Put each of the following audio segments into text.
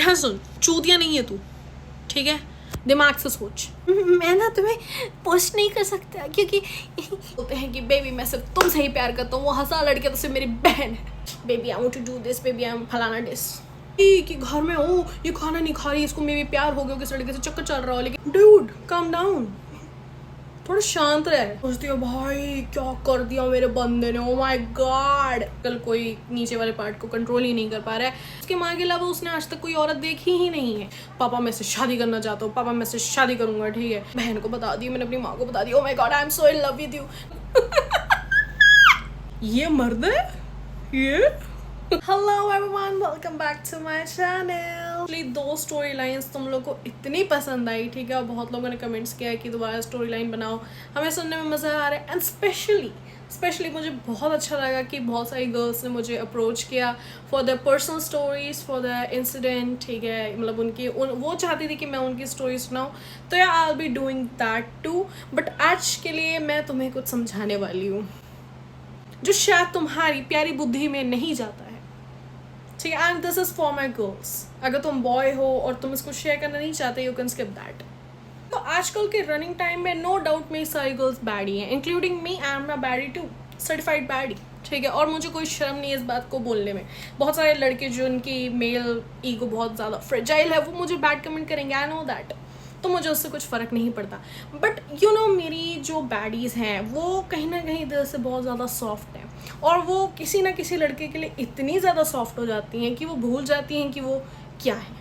ध्यान सुन, चूतिया नहीं है तू, ठीक है, दिमाग से सोच। मैं ना तुम्हें पोस्ट नहीं कर सकता क्योंकि बोलते हैं कि बेबी मैं सिर्फ तुमसे ही प्यार करता हूँ, वो 1000 लड़के तो सिर्फ मेरी बहन है। Baby I want to do this, baby I am फलाना डिस, कि घर में हो ये खाना नहीं खा रही, इसको मे भी प्यार हो गया, किस लड़के से चक्कर चल रहा हो, लेकिन डूड काम डाउन, थोड़ा शांत रहे। सोचती हो भाई क्या कर दिया मेरे बंदे ने, ओ माय गॉड। कल कोई नीचे वाले पार्ट को कंट्रोल ही नहीं कर पा रहा है। उसकी माँ के अलावा उसने आज तक कोई औरत देखी ही नहीं है। पापा मैं से शादी करना चाहता हूँ, पापा मैं से शादी करूंगा, ठीक है। बहन को बता दी मैंने, अपनी माँ को बता दी, oh my god I am so in love with you. ये मर्द है ये। Hello everyone, welcome back to my channel. 2 story lines तुम लोग को इतनी पसंद आई, ठीक है, और बहुत लोगों ने कमेंट्स किया है कि दोबारा स्टोरी लाइन बनाओ, हमें सुनने में मज़ा आ रहा है। एंड स्पेशली मुझे बहुत अच्छा लगा कि बहुत सारी गर्ल्स ने मुझे अप्रोच किया for the personal stories, for the incident, ठीक है, मतलब वो चाहती थी कि मैं उनकी स्टोरी सुनाऊँ, तो या I will be doing that too. But आज के लिए मैं तुम्हें कुछ समझाने वाली हूँ जो शायद तुम्हारी प्यारी बुद्धि में नहीं जाता है, ठीक है। And this is for my girls. अगर तुम बॉय हो और तुम इसको शेयर करना नहीं चाहते, यू कैन स्किप दैट। तो आजकल के रनिंग टाइम में नो डाउट मेरी सारी गर्ल्स बैडी हैं, including me, I am a baddie too, certified baddie, ठीक है। और मुझे कोई शर्म नहीं है इस बात को बोलने में। बहुत सारे लड़के जो उनकी मेल ईगो बहुत ज़्यादा फ्रेजाइल है, वो मुझे बैड कमेंट करेंगे, आई नो दैट, तो मुझे उससे कुछ फ़र्क नहीं पड़ता। बट यू नो मेरी जो बैडीज़ हैं वो कहीं ना कहीं दिल से बहुत ज़्यादा सॉफ्ट हैं, और वो किसी ना किसी लड़के के लिए इतनी ज़्यादा सॉफ्ट हो जाती हैं कि वो भूल जाती हैं कि वो क्या है।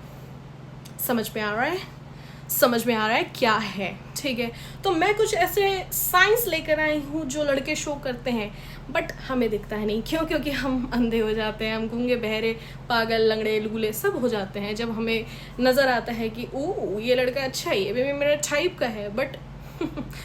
समझ में आ रहा है क्या है, ठीक है। तो मैं कुछ ऐसे साइंस लेकर आई हूँ जो लड़के शो करते हैं बट हमें दिखता है नहीं। क्यों? क्योंकि हम अंधे हो जाते हैं, हम गूंगे बहरे पागल लंगड़े लूले सब हो जाते हैं जब हमें नज़र आता है कि ओ ये लड़का अच्छा ही है, बेबी मेरा टाइप का है, बट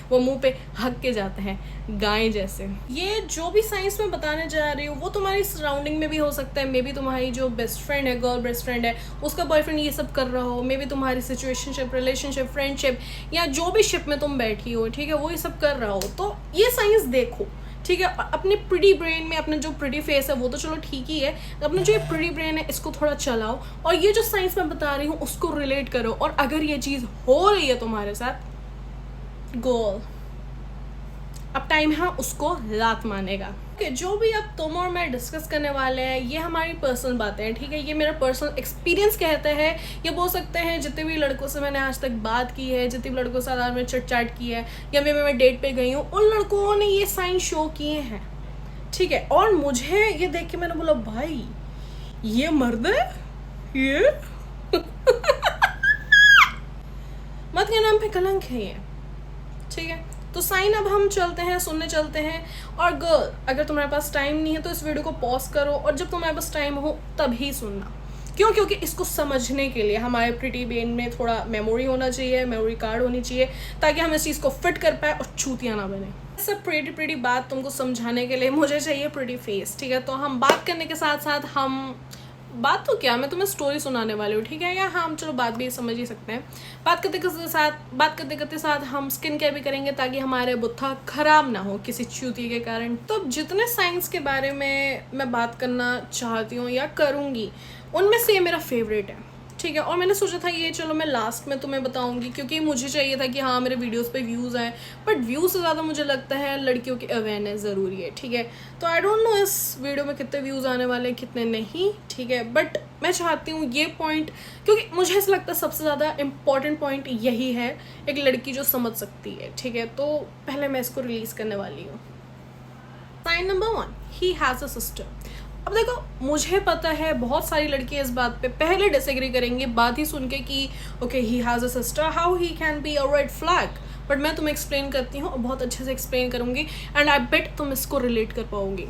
वो मुंह पे हक के जाते हैं गाय जैसे। ये जो भी साइंस में बताने जा रही हूँ वो तुम्हारी सराउंडिंग में भी हो सकता है। मे बी तुम्हारी जो बेस्ट फ्रेंड है, गर्ल बेस्ट फ्रेंड है, उसका बॉयफ्रेंड ये सब कर रहा हो। मे बी तुम्हारी सिचुएशनशिप, रिलेशनशिप, फ्रेंडशिप या जो भी शिप में तुम बैठी हो, ठीक है, वो ये सब कर रहा हो। तो ये साइंस देखो, ठीक है। अपने प्रिटी ब्रेन में, अपना जो प्रिटी फेस है वो तो चलो ठीक ही है, अपना जो ये प्रिटी ब्रेन है इसको थोड़ा चलाओ और ये जो साइंस मैं बता रही हूँ उसको रिलेट करो। और अगर ये चीज़ हो रही है तुम्हारे साथ, गोल अब टाइम है उसको लात मानेगा। ओके, जो भी अब तुम और मैं डिस्कस करने वाले हैं ये हमारी पर्सनल बातें हैं, ठीक है। ये मेरा पर्सनल एक्सपीरियंस कहता है। ये बोल सकते हैं जितने भी लड़कों से मैंने आज तक बात की है, जितने भी लड़कों से आज मैंने चिट चैट की है, या मैं डेट पे गई हूँ, उन लड़कों ने ये साइन शो किए हैं, ठीक है। और मुझे ये देख के मैंने बोला भाई ये मर्द है ये। मत के नाम पे कलंक है ये, ठीक है। तो साइन अब हम चलते हैं, सुनने चलते हैं। और गर्ल अगर तुम्हारे पास टाइम नहीं है तो इस वीडियो को पॉज करो, और जब तुम्हारे पास टाइम हो तभी सुनना। क्यों? क्योंकि इसको समझने के लिए हमारे प्रिटी ब्रेन में थोड़ा मेमोरी होना चाहिए, मेमोरी कार्ड होनी चाहिए, ताकि हम इस चीज़ को फिट कर पाए और चूतिया ना बने। सब प्रिटी बात तुमको समझाने के लिए मुझे चाहिए प्रिटी फेस, ठीक है। तो हम बात करने के साथ साथ हम बात तो क्या, मैं तुम्हें स्टोरी सुनाने वाली हूँ, ठीक है। या हम चलो बात भी समझ ही सकते हैं। बात करते साथ हम स्किन केयर भी करेंगे ताकि हमारे बुत्था खराब ना हो किसी चूती के कारण। तो जितने साइंस के बारे में मैं बात करना चाहती हूँ या करूँगी उनमें से ये मेरा फेवरेट है, ठीक है। और मैंने सोचा था ये चलो मैं लास्ट में तुम्हें बताऊंगी, क्योंकि मुझे चाहिए था कि हाँ मेरे वीडियोस पे व्यूज़ आए, बट व्यूज़ से ज़्यादा मुझे लगता है लड़कियों की अवेयरनेस ज़रूरी है, ठीक है। तो आई डोंट नो इस वीडियो में कितने व्यूज़ आने वाले हैं कितने नहीं, ठीक है। बट मैं चाहती हूँ ये पॉइंट, क्योंकि मुझे ऐसा लगता है सबसे ज़्यादा इम्पॉर्टेंट पॉइंट यही है, एक लड़की जो समझ सकती है, ठीक है। तो पहले मैं इसको रिलीज़ करने वाली हूँ। Sign number 1, he has a sister. अब देखो मुझे पता है बहुत सारी लड़कियां इस बात पे पहले डिसएग्री करेंगी बात ही सुन के कि okay he has a sister, how he can be a red flag. But मैं तुम्हें एक्सप्लेन करती हूँ और बहुत अच्छे से एक्सप्लेन करूँगी, एंड आई बेट तुम इसको रिलेट कर पाओगी।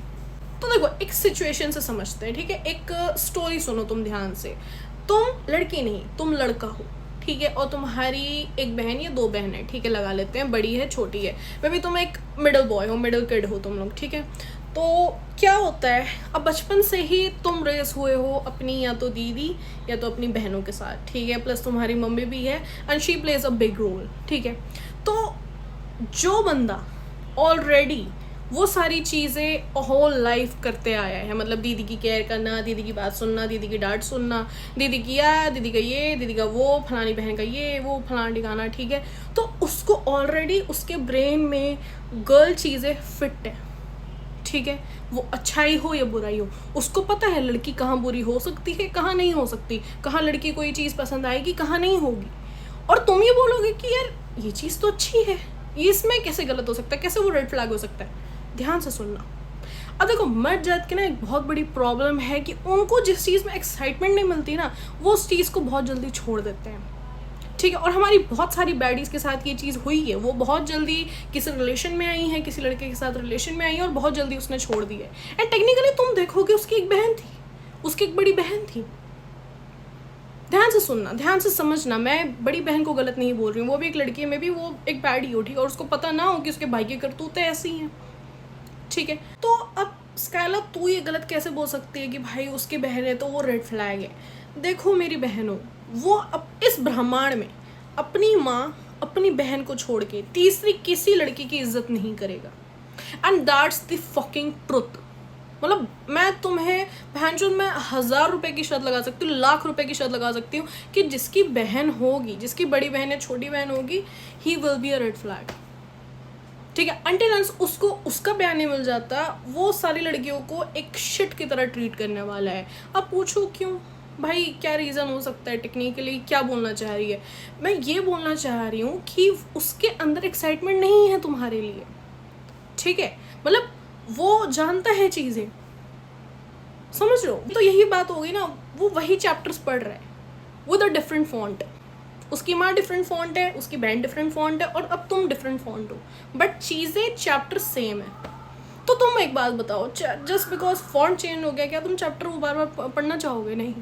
तो देखो एक सिचुएशन से समझते हैं, ठीक है। एक स्टोरी सुनो तुम ध्यान से। तुम लड़की नहीं, तुम लड़का हो, ठीक है, और तुम्हारी एक बहन या 2 बहन है, ठीक है, लगा लेते हैं, बड़ी है छोटी है, मे बी तुम एक मिडिल बॉय हो, मिडिल किड हो तुम लोग, ठीक है। तो क्या होता है, अब बचपन से ही तुम रेस हुए हो अपनी या तो दीदी या तो अपनी बहनों के साथ, ठीक है, प्लस तुम्हारी मम्मी भी है, and she plays a big role, ठीक है। तो जो बंदा ऑलरेडी वो सारी चीज़ें होल लाइफ करते आया है, मतलब दीदी की केयर करना, दीदी की बात सुनना, दीदी की डांट सुनना, दीदी की दीदी का ये, दीदी का वो, फलानी बहन का ये वो, फलाना ठिकाना, ठीक है। तो उसको ऑलरेडी उसके ब्रेन में गर्ल चीज़ें फिट है, ठीक है। वो अच्छाई हो या बुराई हो, उसको पता है लड़की कहाँ बुरी हो सकती है, कहाँ नहीं हो सकती, कहाँ लड़की को ये चीज़ पसंद आएगी, कहाँ नहीं होगी। और तुम ये बोलोगे कि यार ये चीज़ तो अच्छी है, ये इसमें कैसे गलत हो सकता है, कैसे वो रेड फ्लैग हो सकता है। ध्यान से सुनना। अब देखो, मर्द जात की ना एक बहुत बड़ी प्रॉब्लम है कि उनको जिस चीज़ में एक्साइटमेंट नहीं मिलती ना, वो उस चीज़ को बहुत जल्दी छोड़ देते हैं, ठीक है। और हमारी बहुत सारी बैडीज़ के साथ ये चीज़ हुई है। वो बहुत जल्दी किसी रिलेशन में आई है, किसी लड़के के साथ रिलेशन में आई है और बहुत जल्दी उसने छोड़ दी है। एंड टेक्निकली तुम देखोगे उसकी एक बहन थी, उसकी एक बड़ी बहन थी। ध्यान से सुनना, ध्यान से समझना, मैं बड़ी बहन को गलत नहीं बोल रही हूँ, वो भी एक लड़की है, मैं भी वो एक बैडी हो, ठीक है। और उसको पता ना हो कि उसके भाई की करतूतें ऐसी हैं, ठीक है। तो अब स्काइला तू ये गलत कैसे बोल सकती है कि भाई उसकी बहन है तो वो रेड फ्लैग है। देखो मेरी बहनों, वो अब इस ब्रह्मांड में अपनी माँ अपनी बहन को छोड़ के तीसरी किसी लड़की की इज्जत नहीं करेगा। And that's the fucking truth. मतलब मैं तुम्हें बहनचोद में 1000 रुपए की शर्त लगा सकती हूँ, लाख रुपए की शर्त लगा सकती हूँ कि जिसकी बहन होगी, जिसकी बड़ी बहन या छोटी बहन होगी, he will be a red flag, ठीक है। अंटिल उसको उसका बयान नहीं मिल जाता, वो सारी लड़कियों को एक शिट की तरह ट्रीट करने वाला है। अब पूछो क्यों भाई, क्या रीज़न हो सकता है, टेक्निकली क्या बोलना चाह रही है। मैं ये बोलना चाह रही हूँ कि उसके अंदर एक्साइटमेंट नहीं है तुम्हारे लिए, ठीक है। मतलब वो जानता है चीज़ें, समझ लो। तो यही बात हो गई ना, वो वही चैप्टर्स पढ़ रहा है विद अ डिफरेंट फॉन्ट। उसकी माँ डिफरेंट फॉन्ट है, उसकी बहन डिफरेंट फॉन्ट है, और अब तुम डिफरेंट फॉन्ट हो, बट चीज़ें चैप्टर सेम है। तो तुम एक बात बताओ, जस्ट बिकॉज फॉन्ट चेंज हो गया, क्या तुम चैप्टर वो बार बार पढ़ना चाहोगे? नहीं।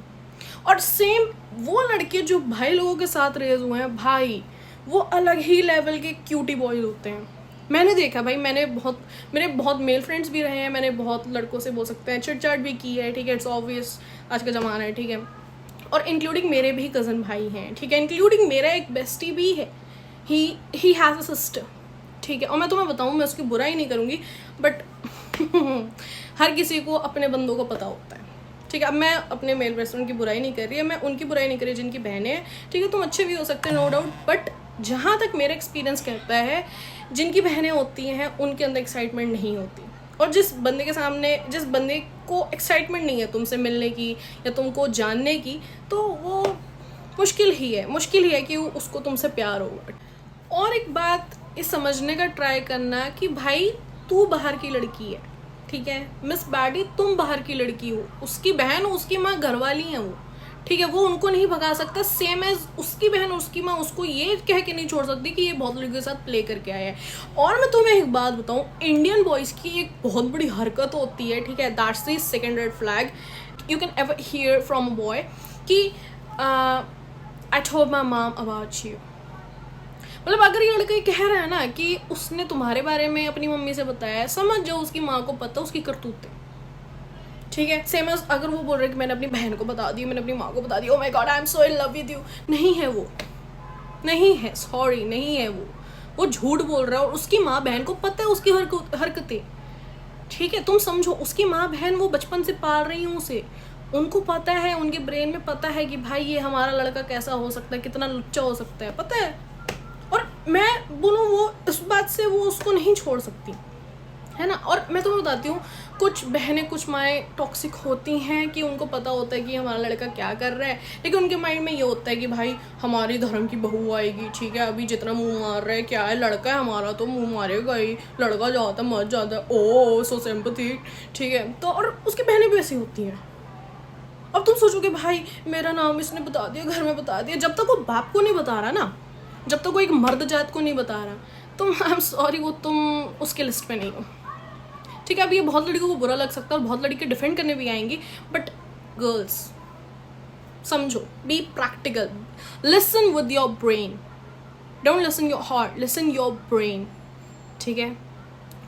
और सेम वो लड़के जो भाई लोगों के साथ रेज हुए हैं, भाई वो अलग ही लेवल के क्यूटी बॉयज होते हैं। मैंने देखा भाई, मेरे बहुत मेल फ्रेंड्स भी रहे हैं, मैंने बहुत लड़कों से बोल सकते हैं चिट चाट भी की है, ठीक है। इट्स ऑब्वियस आज का ज़माना है, ठीक है। और इंक्लूडिंग मेरे भी कज़न भाई हैं, ठीक है। इंक्लूडिंग मेरा एक बेस्टी भी है, ही हैज़ अ सिस्टर, ठीक है। और मैं तुम्हें बताऊँ, मैं उसकी बुराई नहीं करूँगी, बट हर किसी को अपने बंदों को पता होता है, ठीक है। अब मैं अपने मेल पर्सन की बुराई नहीं कर रही है, मैं उनकी बुराई नहीं कर रही जिनकी बहनें हैं, ठीक है। तुम अच्छे भी हो सकते हैं, नो डाउट, बट जहाँ तक मेरा एक्सपीरियंस कहता है, जिनकी बहनें होती हैं उनके अंदर एक्साइटमेंट नहीं होती। और जिस बंदे के सामने, जिस बंदे को एक्साइटमेंट नहीं है तुमसे मिलने की या तुमको जानने की, तो वो मुश्किल ही है कि उसको तुमसे प्यार होगा। और एक बात इस समझने का ट्राई करना कि भाई तू बाहर की लड़की है, ठीक है। मिस बैडी तुम बाहर की लड़की हो, उसकी बहन, उसकी माँ घरवाली है वो, ठीक है। वो उनको नहीं भगा सकता, सेम एज उसकी बहन और उसकी माँ उसको ये कह के नहीं छोड़ सकती कि ये बहुत लड़कियों के साथ प्ले करके आया है। और मैं तुम्हें एक बात बताऊँ, इंडियन बॉयज़ की एक बहुत बड़ी हरकत होती है, ठीक है। That's the second red flag you can ever hear from a boy कि I told my mom about you. मतलब अगर ये लड़का कह रहा है ना कि उसने तुम्हारे बारे में अपनी मम्मी से बताया है, समझ जाओ उसकी माँ को पता उसकी करतूतें, ठीक है। सेम एज अगर वो बोल रहे कि मैंने अपनी बहन को बता दी, मैंने अपनी माँ को बता दी, oh my god I am so in love with you, नहीं है वो, नहीं है, सॉरी, नहीं है वो झूठ बोल रहा है। और उसकी माँ बहन को पता है उसकी हरकतें, ठीक है। तुम समझो, उसकी माँ बहन वो बचपन से पाल रही हूँ उसे, उनको पता है, उनके ब्रेन में पता है कि भाई ये हमारा लड़का कैसा हो सकता है, कितना लुच्चा हो सकता है, पता है। और मैं बोलूँ, वो इस बात से वो उसको नहीं छोड़ सकती, है ना। और मैं तुम्हें बताती हूँ, कुछ बहनें, कुछ माएँ टॉक्सिक होती हैं कि उनको पता होता है कि हमारा लड़का क्या कर रहा है, लेकिन उनके माइंड में ये होता है कि भाई हमारी धर्म की बहू आएगी, ठीक है। अभी जितना मुंह मार रहा है, क्या है, लड़का है हमारा तो मुंह मारेगा ही, लड़का जाता मत जाता, ओ सो सिंपैथी, ठीक है। तो और उसकी बहनें भी ऐसी होती हैं। अब तुम सोचोगे भाई मेरा नाम इसने बता दिया, घर में बता दिया, जब तक वो बाप को नहीं बता रहा ना, जब तक वो एक मर्द जात को नहीं बता रहा, तो आई एम सॉरी, वो तुम उसके लिस्ट पे नहीं हो, ठीक है। अब ये बहुत लड़कियों को बुरा लग सकता है और बहुत लड़के डिफेंड करने भी आएंगी, बट गर्ल्स समझो, be practical, listen with your brain, don't listen your heart, listen your brain, ठीक है।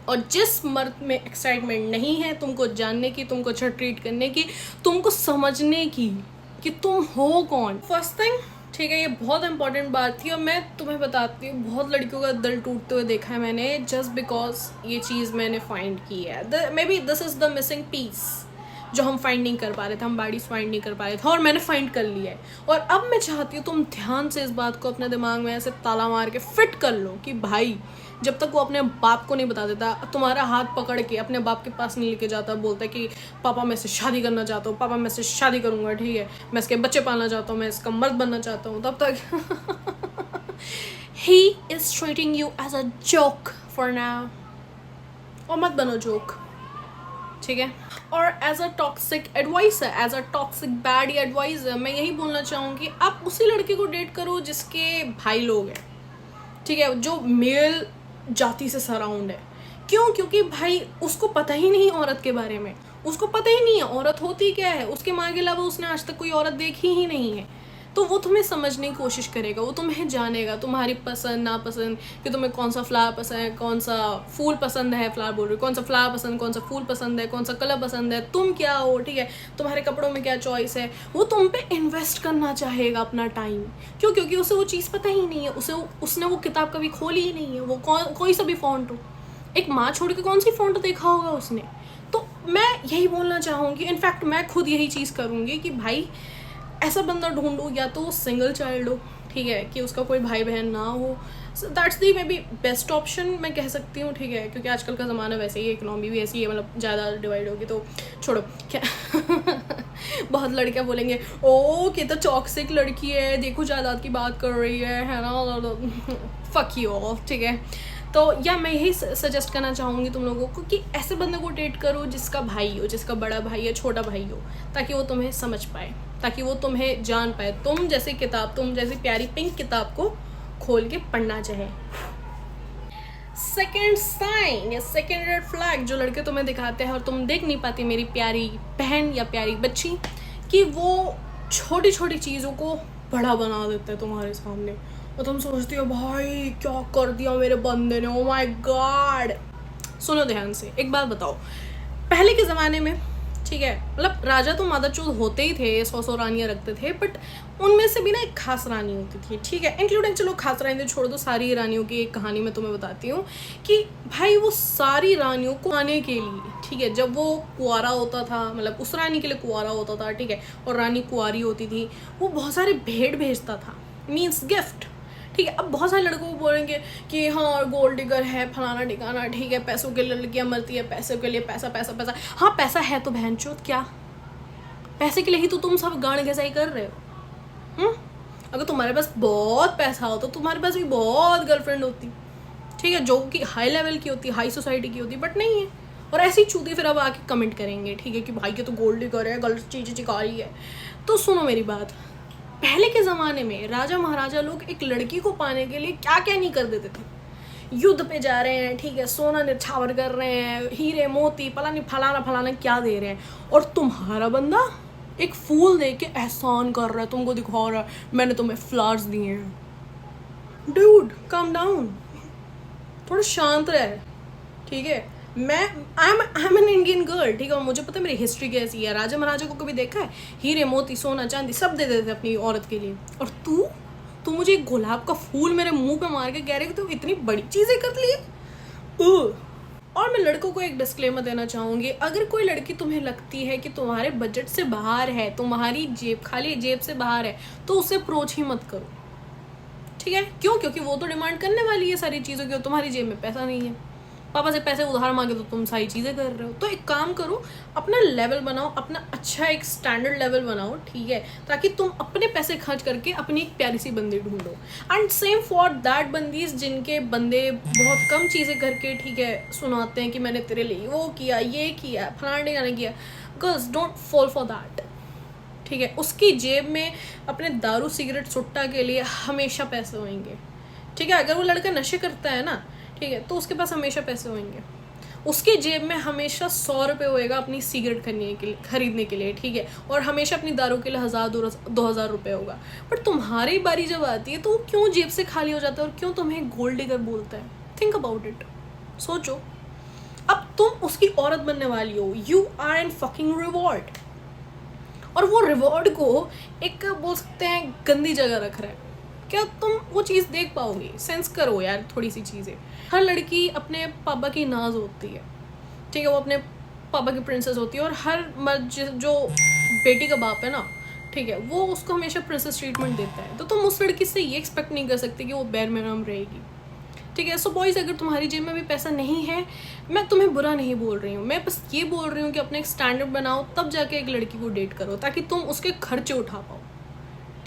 और जिस मर्द में एक्साइटमेंट नहीं है तुमको जानने की, तुमको अच्छा ट्रीट करने की, तुमको समझने की कि तुम हो कौन, फर्स्ट थिंग, ठीक है, ये बहुत इंपॉर्टेंट बात थी और मैं तुम्हें बताती हूँ, बहुत लड़कियों का दिल टूटते हुए देखा है मैंने, जस्ट बिकॉज ये चीज़ मैंने फाइंड की है। Maybe this is the missing piece जो हम फाइंड नहीं कर पा रहे थे, हम बॉडीज फाइंड नहीं कर पा रहे थे, और मैंने फाइंड कर लिया है। और अब मैं चाहती हूँ तुम ध्यान से इस बात को अपने दिमाग में ऐसे ताला मार के फिट कर लो कि भाई जब तक वो अपने बाप को नहीं बता देता, तुम्हारा हाथ पकड़ के अपने बाप के पास नहीं लेके जाता, बोलता है कि पापा मैं इससे शादी करना चाहता हूँ, पापा मैं इससे शादी करूँगा, ठीक है, मैं इसके बच्चे पालना चाहता हूँ, मैं इसका मर्द बनना चाहता हूँ, तब तक ही is treating you as a joke for now. और मत बनो जोक, ठीक है। और as a toxic adviser, as a toxic bad adviser, मैं यही बोलना चाहूँगी आप उसी लड़के को डेट करो जिसके भाई लोग हैं, ठीक है, जो मेल जाति से सराउंड है। क्यों? क्योंकि भाई उसको पता ही नहीं औरत के बारे में, उसको पता ही नहीं है औरत होती क्या है, उसके माँ के अलावा उसने आज तक कोई औरत देखी ही नहीं है। तो वो तुम्हें समझने की कोशिश करेगा, वो तुम्हें जानेगा, तुम्हारी पसंद नापसंद, कि तुम्हें कौन सा फ्लावर पसंद है, कौन सा फूल पसंद है, फ्लावर बोल रही, कौन सा फ्लावर पसंद, कौन सा फूल पसंद है, कौन सा कलर पसंद है, तुम क्या हो, ठीक है, तुम्हारे कपड़ों में क्या चॉइस है। वो तुम पे इन्वेस्ट करना चाहेगा अपना टाइम। क्यों? क्योंकि उसे वो चीज़ पता ही नहीं है, उसने वो किताब कभी खोली ही नहीं है, वो कोई सा भी फॉन्ट हो, एक माँ छोड़ के कौन सी फॉन्ट देखा होगा उसने। तो मैं यही बोलना चाहूँगी, इनफैक्ट मैं खुद यही चीज़ करूँगी कि भाई ऐसा बंदा ढूंढो, या तो सिंगल चाइल्ड हो, ठीक है, कि उसका कोई भाई बहन ना हो। That's the may be best option मैं कह सकती हूँ, ठीक है, क्योंकि आजकल का ज़माना वैसे ही, इकोनॉमी भी ऐसी है, मतलब ज़्यादा डिवाइड होगी तो छोड़ो क्या बहुत लड़कियाँ बोलेंगे ओ कि तो टॉक्सिक लड़की है, देखो जायदाद की बात कर रही है ना, फक यू ऑल, ठीक है। तो या मैं यही सजेस्ट करना चाहूँगी तुम लोगों को कि ऐसे बंदे को डेट करो जिसका भाई हो, जिसका बड़ा भाई या छोटा भाई हो, ताकि वो तुम्हें समझ पाए, ताकि वो तुम्हें जान पाए, तुम जैसी किताब, तुम जैसी प्यारी पिंक किताब को खोल के पढ़ना चाहे। सेकेंड साइन या सेकेंड रेड फ्लैग जो लड़के तुम्हें दिखाते हैं और तुम देख नहीं पाती मेरी प्यारी बहन या प्यारी बच्ची, कि वो छोटी छोटी चीज़ों को बड़ा बना देते हैं तुम्हारे सामने, और तुम सोचती हो भाई क्या कर दिया मेरे बंदे ने, ओ माय गॉड। सुनो ध्यान से, एक बात बताओ, पहले के ज़माने में, ठीक है, मतलब राजा तो मादाचोद होते ही थे, 100 रानियाँ रखते थे, बट उनमें से भी ना एक खास रानी होती थी, ठीक है, इंक्लूडिंग, चलो खास रानी तो छोड़ दो, सारी रानियों की एक कहानी मैं तुम्हें बताती हूँ कि भाई वो सारी रानियों को आने के लिए, ठीक है, जब वो कुंवारा होता था, मतलब उस रानी के लिए कुंवारा होता था, ठीक है, और रानी कुंवारी होती थी, वो बहुत सारे भेंट भेजता था, मीन्स गिफ्ट, ठीक है। अब बहुत सारे लड़कों को बोलेंगे कि हाँ गोल्ड डिगर है, फलाना ठिकाना, ठीक है, पैसों के लिए लड़कियाँ मरती है, पैसों के लिए पैसा पैसा पैसा। हाँ पैसा है तो बहनचोद, क्या पैसे के लिए ही तो तुम सब गाड़ घसाई कर रहे हो। अगर तुम्हारे पास बहुत पैसा हो तो तुम्हारे पास भी बहुत गर्लफ्रेंड होती, ठीक है, जो कि हाई लेवल की होती, हाई सोसाइटी की होती, बट नहीं है। और ऐसी चूती फिर अब आके कमेंट करेंगे, ठीक है, कि भाई के तो गोल्ड डिगर है, गलत चीज़ें चिका रही है। तो सुनो मेरी बात, पहले के ज़माने में राजा महाराजा लोग एक लड़की को पाने के लिए क्या क्या नहीं कर देते थे। युद्ध पे जा रहे हैं, ठीक है, सोना निछावर कर रहे हैं, हीरे मोती फलाना फलाना क्या दे रहे हैं, और तुम्हारा बंदा एक फूल दे के एहसान कर रहा है, तुमको दिखा रहा है मैंने तुम्हें फ्लावर्स दिए हैं। डूड काम डाउन, थोड़ा शांत रहे, ठीक है। I am an Indian girl, ठीक है, मुझे पता है मेरी हिस्ट्री कैसी है। राजा महाराजा को कभी देखा है हीरे मोती सोना चांदी सब दे देते अपनी औरत के लिए, और तू मुझे एक गुलाब का फूल मेरे मुंह पे मार के कह रही कि तू इतनी बड़ी चीज़ें कर ली। और मैं लड़कों को एक डिस्क्लेमर देना चाहूँगी, अगर कोई लड़की तुम्हें लगती है कि तुम्हारे बजट से बाहर है, तुम्हारी जेब खाली जेब से बाहर है, तो उसे अप्रोच ही मत करो, ठीक है। क्यों? क्योंकि वो तो डिमांड करने वाली है सारी चीज़ों की, तुम्हारी जेब में पैसा नहीं है, पापा से पैसे उधार मांगे तो तुम सारी चीज़ें कर रहे हो। तो एक काम करो, अपना लेवल बनाओ, अपना अच्छा एक स्टैंडर्ड लेवल बनाओ, ठीक है, ताकि तुम अपने पैसे खर्च करके अपनी एक प्यारी सी बंदी ढूंढो। एंड सेम फॉर दैट बंदीज जिनके बंदे बहुत कम चीज़ें करके, ठीक है, सुनाते हैं कि मैंने तेरे लिए वो किया, ये किया, फलाने गाने किया। Girls don't fall for that, ठीक है। उसकी जेब में अपने दारू सिगरेट सुट्टा के लिए हमेशा पैसे होंगे, ठीक है। अगर वो लड़का नशे करता है ना, ठीक है, तो उसके पास हमेशा पैसे होंगे, उसकी जेब में हमेशा 100 रुपये होएगा अपनी सिगरेट खरीदने के लिए, ठीक है, और हमेशा अपनी दारू के लिए 1000-2000 रुपये होगा। बट तुम्हारी बारी जब आती है तो वो क्यों जेब से खाली हो जाता है, और क्यों तुम्हें गोल्ड डिगर बोलता है? थिंक अबाउट इट, सोचो। अब तुम उसकी औरत बनने वाली हो, you are an fucking reward, और वो रिवॉर्ड को एक बोल सकते हैं गंदी जगह रख रहा है। क्या तुम वो चीज़ देख पाओगे? सेंस करो यार थोड़ी सी चीज़ें। हर लड़की अपने पापा की नाज होती है, ठीक है, वो अपने पापा की प्रिंसेस होती है, और हर मर्द जो बेटी का बाप है ना, ठीक है, वो उसको हमेशा प्रिंसेस ट्रीटमेंट देता है। तो तुम उस लड़की से ये एक्सपेक्ट नहीं कर सकते कि वो बैर मिनिमम रहेगी, ठीक है। सो बॉयज़, अगर तुम्हारी जेब में भी पैसा नहीं है, मैं तुम्हें बुरा नहीं बोल रही हूँ, मैं बस ये बोल रही हूँ कि अपने एक स्टैंडर्ड बनाओ, तब जाके एक लड़की को डेट करो, ताकि तुम उसके खर्चे उठा पाओ,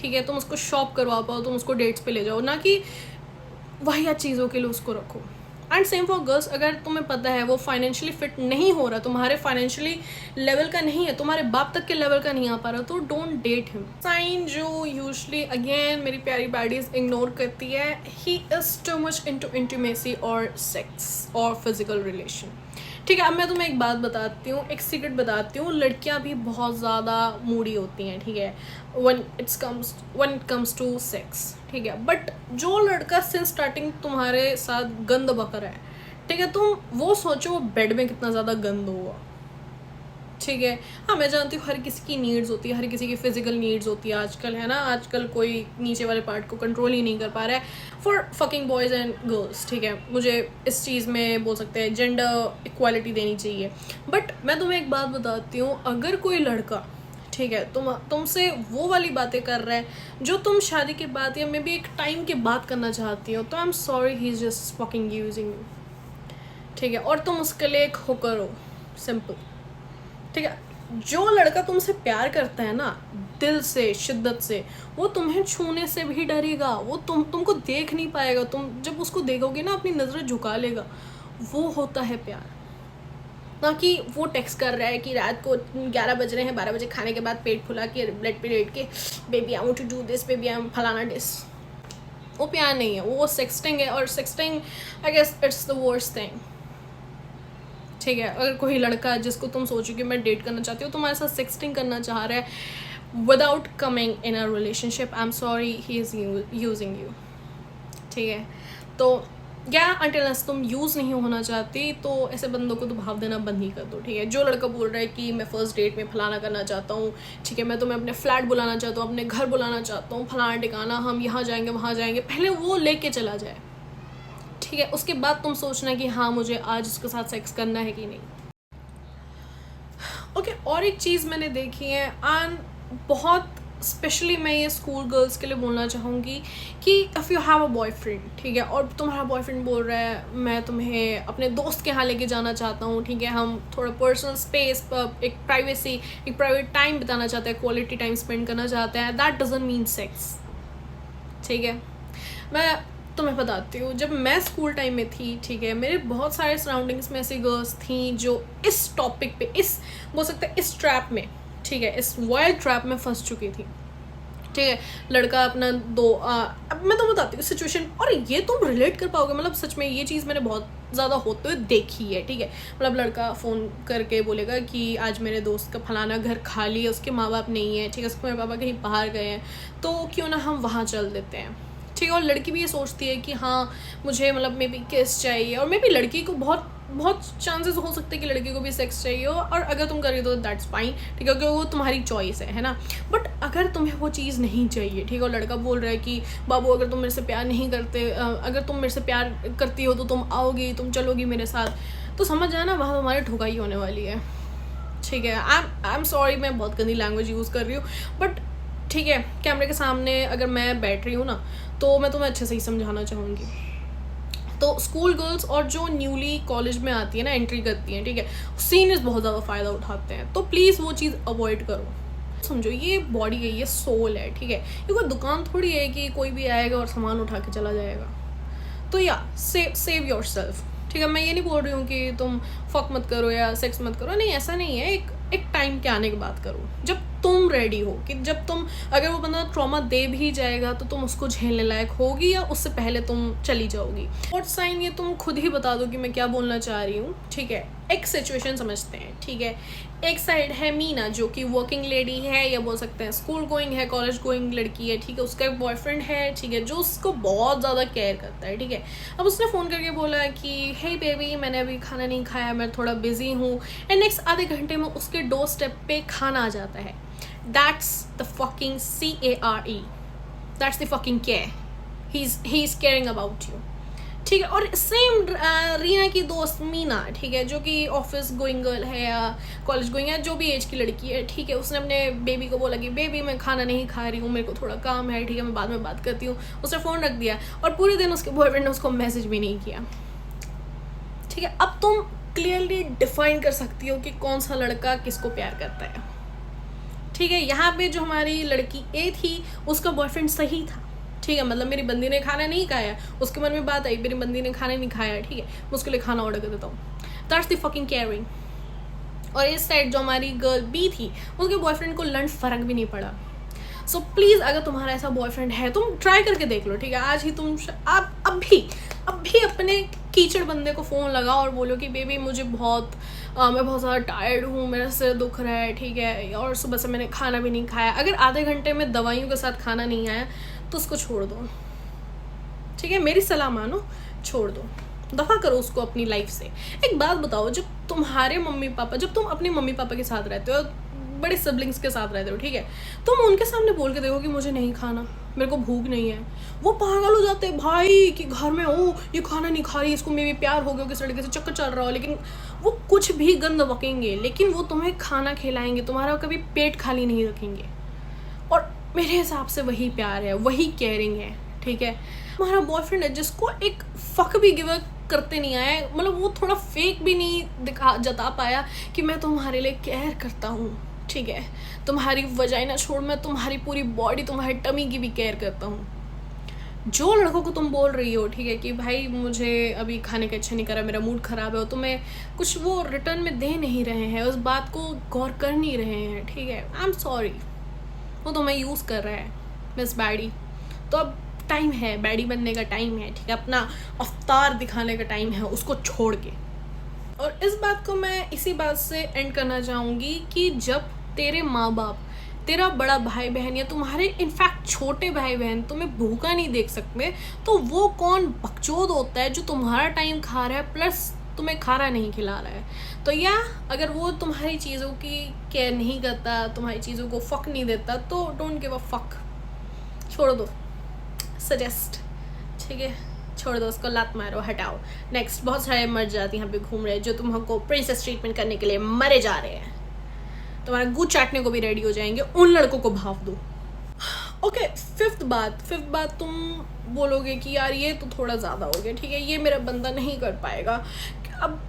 ठीक है, तुम उसको शॉप करवा पाओ, तुम उसको डेट्स पे ले जाओ, ना कि वाहियात चीज़ों के लिए उसको रखो। एंड सेम फॉर गर्ल्स, अगर तुम्हें पता है वो फाइनेंशियली फिट नहीं हो रहा, तुम्हारे फाइनेंशियली लेवल का नहीं है, तुम्हारे बाप तक के लेवल का नहीं आ पा रहा, तो डोंट डेट हिम। साइन जो यूजुअली अगेन मेरी प्यारी बैडीज इग्नोर करती है, he is too much into intimacy और सेक्स और फिजिकल रिलेशन, ठीक है। अब मैं तुम्हें एक बात बताती हूँ, एक सीक्रेट बताती हूँ, लड़कियाँ भी बहुत ज़्यादा मूडी होती हैं, ठीक है, when it comes to sex, ठीक है। बट जो लड़का सिंस स्टार्टिंग तुम्हारे साथ गंद बक रहा है, ठीक है, तुम वो सोचो वो बेड में कितना ज़्यादा गंद होगा, ठीक है। हाँ, मैं जानती हूँ हर किसी की नीड्स होती है, हर किसी की फिजिकल नीड्स होती है आजकल, है ना। आजकल कोई नीचे वाले पार्ट को कंट्रोल ही नहीं कर पा रहा है for fucking boys and girls, ठीक है। मुझे इस चीज़ में बोल सकते हैं जेंडर इक्वालिटी देनी चाहिए। बट मैं तुम्हें एक बात बताती हूँ, अगर कोई लड़का, ठीक है, तुमसे वो वाली बातें कर रहा है जो तुम शादी के बाद या मे बी एक टाइम के बाद करना चाहती हो, तो I am sorry, he is just fucking using you, ठीक है। और तुम उसके लिए एक होकर हो, सिंपल, ठीक है। जो लड़का तुमसे प्यार करता है ना दिल से, शिद्दत से, वो तुम्हें छूने से भी डरेगा, वो तुमको देख नहीं पाएगा, तुम जब उसको देखोगे ना अपनी नज़रें झुका लेगा, वो होता है प्यार। ना कि वो टेक्स्ट कर रहा है कि रात को 11 बज रहे हैं, 12 बजे खाने के बाद पेट फुला के ब्लड पे लेट के baby I want to do this, baby I फलाना डिस, वो प्यार नहीं है, वो सेक्सटिंग है। और sexting I guess it's the worst thing, ठीक है। अगर कोई लड़का जिसको तुम सोचो कि मैं डेट करना चाहती हूँ, तुम्हारे साथ सेक्सटिंग करना चाह रहा है without coming in a relationship, I am sorry, he is using you, ठीक है। तो क्या अनटिल तुम यूज़ नहीं होना चाहती, तो ऐसे बंदों को तो भाव देना बंद ही कर दो, ठीक है। जो लड़का बोल रहा है कि मैं फर्स्ट डेट में फलाना करना चाहता हूँ, ठीक है, मैं तुम्हें अपने फ्लैट बुलाना चाहता हूँ, अपने घर बुलाना चाहता हूँ, फलाना ठिकाना, हम यहाँ जाएंगे वहाँ जाएंगे, पहले वो लेके चला जाए, ठीक है। उसके बाद तुम सोचना कि हाँ मुझे आज उसके साथ सेक्स करना है कि नहीं, ओके। और एक चीज़ मैंने देखी है, एंड बहुत स्पेशली मैं ये स्कूल गर्ल्स के लिए बोलना चाहूँगी कि if you have a boyfriend, ठीक है, और तुम्हारा बॉयफ्रेंड बोल रहा है मैं तुम्हें अपने दोस्त के यहाँ लेके जाना चाहता हूँ, ठीक है, हम थोड़ा पर्सनल स्पेस, एक प्राइवेसी, एक प्राइवेट टाइम बिताना चाहते हैं, क्वालिटी टाइम स्पेंड करना चाहते हैं, दैट डजंट मीन सेक्स, ठीक है। मैं तुम्हें बताती हूँ, जब मैं स्कूल टाइम में थी, ठीक है, मेरे बहुत सारे सराउंडिंग्स में ऐसी गर्ल्स थी जो इस टॉपिक पे, इस बोल सकते हैं इस ट्रैप में, ठीक है, इस वाइल्ड ट्रैप में फंस चुकी थी, ठीक है। लड़का अपना अब मैं तो बताती हूँ सिचुएशन, और ये तुम रिलेट कर पाओगे, मतलब सच में ये चीज़ मैंने बहुत ज़्यादा होते हुए देखी है, ठीक है। मतलब लड़का फ़ोन करके बोलेगा कि आज मेरे दोस्त का फलाना घर खाली है, उसके माँ बाप नहीं है, ठीक है, उसके माँ पापा कहीं बाहर गए हैं, तो क्यों ना हम वहाँ चल देते हैं, ठीक है। और लड़की भी ये सोचती है कि हाँ मुझे मतलब मे बी किस चाहिए, और मे बी लड़की को बहुत चांसेस हो सकते हैं कि लड़की को भी सेक्स चाहिए हो, और अगर तुम कर रही हो तो दैट्स फाइन, ठीक है, क्योंकि वो तुम्हारी चॉइस है ना। बट अगर तुम्हें वो चीज़ नहीं चाहिए, ठीक है, और लड़का बोल रहा है कि बाबू अगर तुम मेरे से प्यार नहीं करते, अगर तुम मेरे से प्यार करती हो तो तुम आओगी, तुम चलोगी मेरे साथ, तो समझ जाना वहाँ तुम्हारी ठुकाई होने वाली है, ठीक है। आई एम सॉरी, मैं बहुत गंदी लैंग्वेज यूज़ कर रही हूँ, बट ठीक है, कैमरे के सामने अगर मैं बैठ रही हूँ ना, तो मैं तुम्हें अच्छे से ही समझाना चाहूँगी। तो स्कूल गर्ल्स और जो न्यूली कॉलेज में आती है ना, एंट्री करती हैं, ठीक है, सीनियर्स बहुत ज़्यादा फ़ायदा उठाते हैं, तो प्लीज़ वो चीज़ अवॉइड करो। समझो ये बॉडी है, ये सोल है, ठीक है, ये कोई दुकान थोड़ी है कि कोई भी आएगा और सामान उठा के चला जाएगा। तो या सेव योर सेल्फ, ठीक है। मैं ये नहीं बोल रही हूँ कि तुम फक मत करो या सेक्स मत करो, नहीं, ऐसा नहीं है। एक टाइम के आने के बाद करो, जब तुम रेडी हो, कि जब तुम, अगर वो बंदा ट्रॉमा दे भी जाएगा तो तुम उसको झेलने लायक होगी, या उससे पहले तुम चली जाओगी। और साइन ये तुम खुद ही बता दो कि मैं क्या बोलना चाह रही हूँ, ठीक है। एक सिचुएशन समझते हैं, ठीक है। एक साइड है मीना जो कि वर्किंग लेडी है, या बोल सकते हैं स्कूल गोइंग है, कॉलेज गोइंग लड़की है, ठीक है, उसका एक बॉयफ्रेंड है, ठीक है, जो उसको बहुत ज़्यादा केयर करता है, ठीक है। अब उसने फ़ोन करके बोला कि हे बेबी मैंने अभी खाना नहीं खाया, मैं थोड़ा बिजी हूँ, एंड नेक्स्ट आधे घंटे में उसके डोर स्टेप पे खाना आ जाता है। That's the fucking care. That's the fucking care. He's caring about you. ठीक है. और सेम रीना की दोस्त मीना, ठीक है, जो कि ऑफिस गोइंग गर्ल है या कॉलेज गोइंग है, जो भी एज की लड़की है, ठीक है, उसने अपने बेबी को बोला कि बेबी मैं खाना नहीं खा रही हूँ, मेरे को थोड़ा काम है, ठीक है, मैं बाद में बात करती हूँ. उसने फ़ोन रख दिया और पूरे दिन उसके बॉयफ्रेंड ने उसको मैसेज भी नहीं किया. ठीक है. अब तुम क्लियरली डिफाइन कर सकती हो कि कौन सा लड़का किसको प्यार करता है. ठीक है. यहाँ पे जो हमारी लड़की ए थी उसका बॉयफ्रेंड सही था. ठीक है. मतलब मेरी बंदी ने खाना नहीं खाया, उसके मन में बात आई मेरी बंदी ने खाना नहीं खाया, ठीक है, मैं उसके लिए खाना ऑर्डर कर देता हूँ. That's the fucking caring. और इस साइड जो हमारी गर्ल बी थी उसके बॉयफ्रेंड को लंड फर्क भी नहीं पड़ा. सो प्लीज़ अगर तुम्हारा ऐसा बॉयफ्रेंड है तुम ट्राई करके देख लो. ठीक है. आज ही तुम आप अभी अपने कीचड़ बंदे को फ़ोन लगाओ और बोलो कि बेबी मुझे मैं बहुत ज़्यादा टायर्ड हूँ, मेरा सिर दुख रहा है, ठीक है, और सुबह से मैंने खाना भी नहीं खाया. अगर आधे घंटे में दवाइयों के साथ खाना नहीं आया तो उसको छोड़ दो. ठीक है. मेरी सलाह मानो, छोड़ दो, दफ़ा करो उसको अपनी लाइफ से. एक बात बताओ, जब तुम अपने मम्मी पापा के साथ रहते हो, बड़े सिबलिंग्स के साथ रहते हो, ठीक है, तुम उनके सामने बोल के देखो कि मुझे नहीं खाना, मेरे को भूख नहीं है. वो पागल हो जाते हैं भाई कि घर में ये खाना नहीं खा रही, इसको मे भी प्यार हो गया, किस लड़के से चक्कर चल रहा हो, लेकिन वो कुछ भी गंद बकेंगे, लेकिन वो तुम्हें खाना खिलाएंगे, तुम्हारा कभी पेट खाली नहीं रखेंगे. और मेरे हिसाब से वही प्यार है, वही केयरिंग है. ठीक है. हमारा बॉयफ्रेंड है जिसको एक फक भी गिव करते नहीं आया, मतलब वो थोड़ा फेक भी नहीं जता पाया कि मैं तुम्हारे लिए केयर करता हूँ. ठीक है. तुम्हारी वजाइना छोड़, मैं तुम्हारी पूरी बॉडी, तुम्हारी टमी की भी केयर करता हूँ. जो लड़कों को तुम बोल रही हो, ठीक है, कि भाई मुझे अभी खाने का इच्छा नहीं कर रहा, मेरा मूड ख़राब है, और तुम्हें कुछ वो रिटर्न में दे नहीं रहे हैं, उस बात को गौर कर नहीं रहे हैं, ठीक है, आई एम सॉरी. वो तुम्हें यूज़ कर रहा है मिस बैडी. तो अब टाइम है, बैडी बनने का टाइम है. ठीक है. अपना अवतार दिखाने का टाइम है, उसको छोड़ के. और इस बात को मैं इसी बात से एंड करना चाहूँगी कि जब तेरे माँ बाप, तेरा बड़ा भाई बहन या तुम्हारे इनफैक्ट छोटे भाई बहन तुम्हें भूखा नहीं देख सकते, तो वो कौन बकचोद होता है जो तुम्हारा टाइम खा रहा है प्लस तुम्हें खाना नहीं खिला रहा है. तो या अगर वो तुम्हारी चीज़ों की केयर नहीं करता, तुम्हारी चीज़ों को फक नहीं देता, तो डोंट गिव अ फक, छोड़ दो. सजेस्ट. ठीक है. छोड़ दो उसको, लात मारो, हटाओ. नेक्स्ट. बहुत सारे मर्द जाति यहाँ पे घूम रहे हैं जो तुमको प्रिंसेस ट्रीटमेंट करने के लिए मरे जा रहे हैं, तुम्हारा गुद चाटने को भी रेडी हो जाएंगे. उन लड़कों को भाव दो. ओके. फिफ्थ बात तुम बोलोगे कि यार ये तो थोड़ा ज़्यादा हो गया, ठीक है, ये मेरा बंदा नहीं कर पाएगा. अब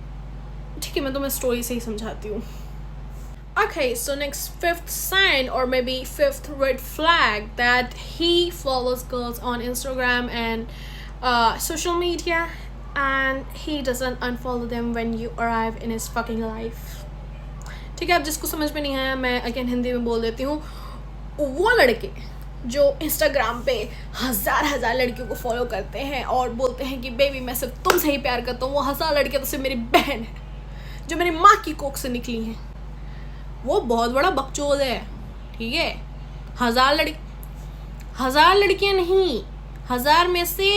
ठीक है, मैं तुम्हें स्टोरी से ही समझाती हूँ. Okay, so next fifth sign or maybe fifth red flag that he follows girls on Instagram and social media and he doesn't unfollow them when you arrive in his fucking life. ठीक है. अब जिसको समझ में नहीं आया मैं again Hindi में बोल देती हूँ. वो लड़के जो इंस्टाग्राम पे हज़ार लड़कियों को फॉलो करते हैं और बोलते हैं कि बेबी मैं सिर्फ तुमसे ही प्यार करता हूँ, वो 1000 लड़कियाँ तो सिर्फ मेरी बहन है जो मेरी माँ की कोख से निकली हैं, वो बहुत बड़ा बकचोद है. ठीक है. 1000 लड़कियां नहीं, 1000 में से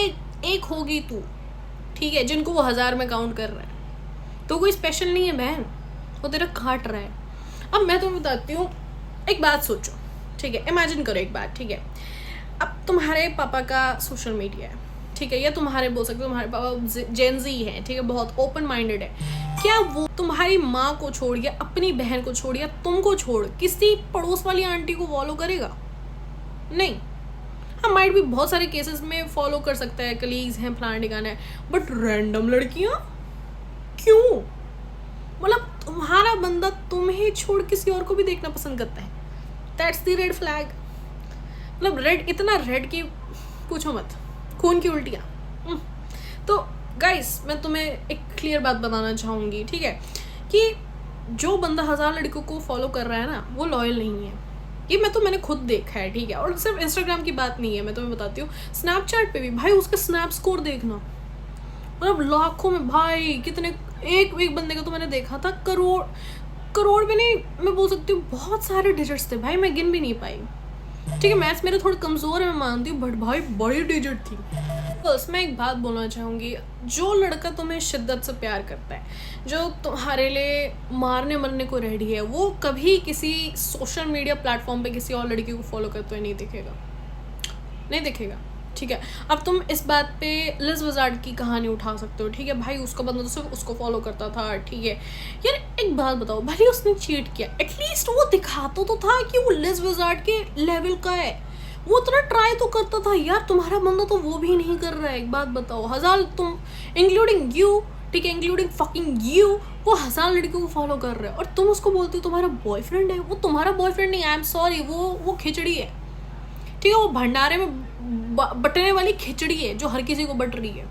एक होगी तू, ठीक है, जिनको वो 1000 में काउंट कर रहा है. तो कोई स्पेशल नहीं है बहन, वो तेरा काट रहा है. अब मैं तुम्हें बताती हूँ, एक बात सोचो. ठीक है. इमेजिन करो एक बात. ठीक है. अब तुम्हारे पापा का सोशल मीडिया है, ठीक है, या तुम्हारे बोल सकते हो तुम्हारे पापा जेनजी है, ठीक है, बहुत ओपन माइंडेड है. क्या वो तुम्हारी माँ को छोड़ या अपनी बहन को छोड़ या तुमको छोड़ किसी पड़ोस वाली आंटी को फॉलो करेगा? नहीं. हाँ, माइट भी बहुत सारे केसेस में फॉलो कर सकता है, कलीग्स हैं, फलाना ठिकाना है, बट रैंडम लड़कियाँ क्यों? मतलब तुम्हारा बंदा तुम्हें छोड़ किसी और को भी देखना पसंद करता है. That's the red flag. मतलब रेड, इतना रेड कि पूछो मत, खून की उल्टियाँ. तो गाइस मैं तुम्हें एक क्लियर बात बताना चाहूँगी, ठीक है, कि जो बंदा 1000 लड़कों को फॉलो कर रहा है ना, वो लॉयल नहीं है. ये मैंने खुद देखा है. ठीक है. और सिर्फ इंस्टाग्राम की बात नहीं है, मैं तुम्हें बताती हूँ, स्नैपचैट पे भी भाई उसका स्नैप स्कोर देखना, मतलब लाखों में भाई. कितने एक बंदे का तो मैंने देखा था, करोड़ भी नहीं, मैं बोल सकती हूँ बहुत सारे डिजिट्स थे भाई, मैं गिन भी नहीं पाई. ठीक है, मैथ्स मेरे थोड़े कमज़ोर है मैं मानती हूँ, बट भाई बड़ी डिजिट थी। बस मैं एक बात बोलना चाहूँगी, जो लड़का तुम्हें शिद्दत से प्यार करता है, जो तुम्हारे लिए मारने मरने को रेडी है, वो कभी किसी सोशल मीडिया प्लेटफॉर्म पे किसी और लड़की को फॉलो करते हुए नहीं दिखेगा, नहीं दिखेगा। ठीक है, अब तुम इस बात पे लिज विजार्ड की कहानी उठा सकते हो। ठीक है भाई, उसका बंदा तो सिर्फ उसको फॉलो करता था। ठीक है यार, एक बात बताओ, भले उसने चीट किया, एटलीस्ट वो दिखाता तो था कि वो लिज विजार्ड के लेवल का है, वो उतना ट्राई तो करता था यार। तुम्हारा बंदा तो वो भी नहीं कर रहा है। एक बात बताओ, हजार तुम इंक्लूडिंग यू, ठीक है, इंक्लूडिंग फकिंग यू, वो 1000 लड़कियों को फॉलो कर रहे हो और तुम उसको बोलते हो तुम्हारा बॉयफ्रेंड है। वो तुम्हारा बॉयफ्रेंड नहीं, आई एम सॉरी, वो खिचड़ी है। ठीक है, वो भंडारे में बटने वाली खिचड़ी है जो हर किसी को बट रही है,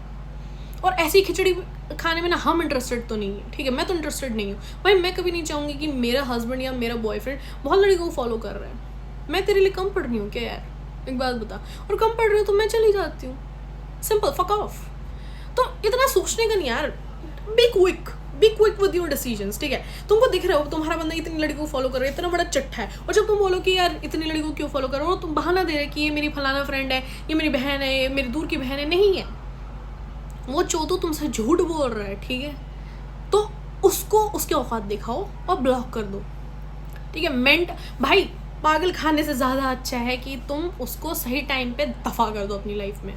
और ऐसी खिचड़ी खाने में ना हम इंटरेस्टेड तो नहीं है। ठीक है, मैं तो इंटरेस्टेड नहीं हूँ भाई। मैं कभी नहीं चाहूँगी कि मेरा हस्बैंड या मेरा बॉयफ्रेंड बहुत लड़कियों को फॉलो कर रहा है। मैं तेरे लिए कम पढ़ रही हूँ क्या यार, एक बात बता, और कम पढ़ रही हूँ तो मैं चली जाती हूँ, सिंपल, फक ऑफ। तो इतना सोचने का नहीं यार, be quick with your decisions. ठीक है, तुमको दिख रहा हो तुम्हारा बंदा इतनी लड़कियों को फॉलो कर रहा है, इतना बड़ा चट्टा है, और जब तुम बोलो कि यार इतनी लड़कियों को क्यों फॉलो कर रहे हो, तुम बहाना दे रहे कि ये मेरी फलाना फ्रेंड है, ये मेरी बहन है, ये मेरी दूर की बहन है। नहीं है, वो चौथो तुमसे झूठ बोल रहा है। ठीक है, तो उसको उसके औकात दिखाओ और ब्लॉक कर दो। ठीक है, मेंट भाई, पागल खाने से ज़्यादा अच्छा है कि तुम उसको सही टाइम पे दफा कर दो अपनी लाइफ में।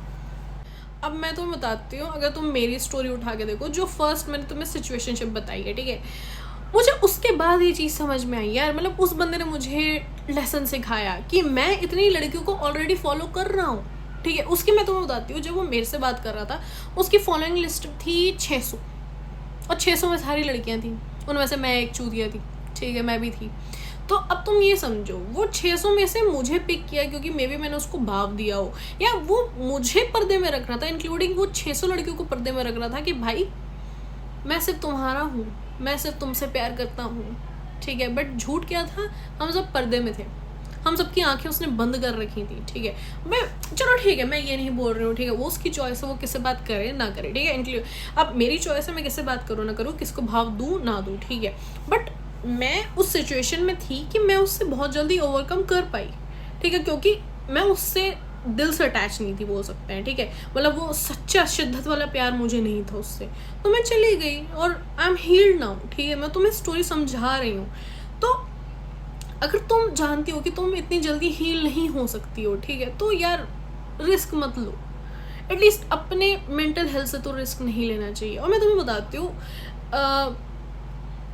अब मैं तुम्हें बताती हूँ, अगर तुम मेरी स्टोरी उठा के देखो, जो फर्स्ट मैंने तुम्हें सिचुएशनशिप बताई है, ठीक है, मुझे उसके बाद ये चीज़ समझ में आई यार, मतलब उस बंदे ने मुझे लेसन सिखाया कि मैं इतनी लड़कियों को ऑलरेडी फॉलो कर रहा हूँ। ठीक है, उसकी मैं तुम्हें बताती हूँ, जब वो मेरे से बात कर रहा था उसकी फॉलोइंग लिस्ट थी 600, और 600 में सारी लड़कियाँ थी, उनमें से मैं एक चूतिया थी। ठीक है, मैं भी थी। तो अब तुम ये समझो, वो 600 में से मुझे पिक किया क्योंकि मे बी मैंने उसको भाव दिया हो, या वो मुझे पर्दे में रख रहा था, इंक्लूडिंग वो 600 लड़कियों को पर्दे में रख रहा था कि भाई मैं सिर्फ तुम्हारा हूँ, मैं सिर्फ तुमसे प्यार करता हूँ। ठीक है, बट झूठ क्या था, हम सब पर्दे में थे, हम सबकी आंखें उसने बंद कर रखी थी। ठीक है, मैं चलो ठीक है, मैं ये नहीं बोल रही हूँ, ठीक है, वो उसकी चॉइस है, वो किससे बात करे ना करे। ठीक है, इंक्लूड अब मेरी चॉइस है, मैं किससे बात करूँ ना करूँ, किसको भाव दूँ ना दूँ। ठीक है, बट मैं उस सिचुएशन में थी कि मैं उससे बहुत जल्दी ओवरकम कर पाई। ठीक है, क्योंकि मैं उससे दिल से अटैच नहीं थी, बोल सकते हैं। ठीक है, मतलब वो सच्चा शिद्दत वाला प्यार मुझे नहीं था उससे, तो मैं चली गई और आई एम हील्ड नाउ। ठीक है, मैं तुम्हें स्टोरी समझा रही हूँ। तो अगर तुम जानती हो कि तुम इतनी जल्दी हील नहीं हो सकती हो, ठीक है, तो यार रिस्क मत लो। एटलीस्ट अपने मेंटल हेल्थ से तो रिस्क नहीं लेना चाहिए। और मैं तुम्हें बताती हूँ,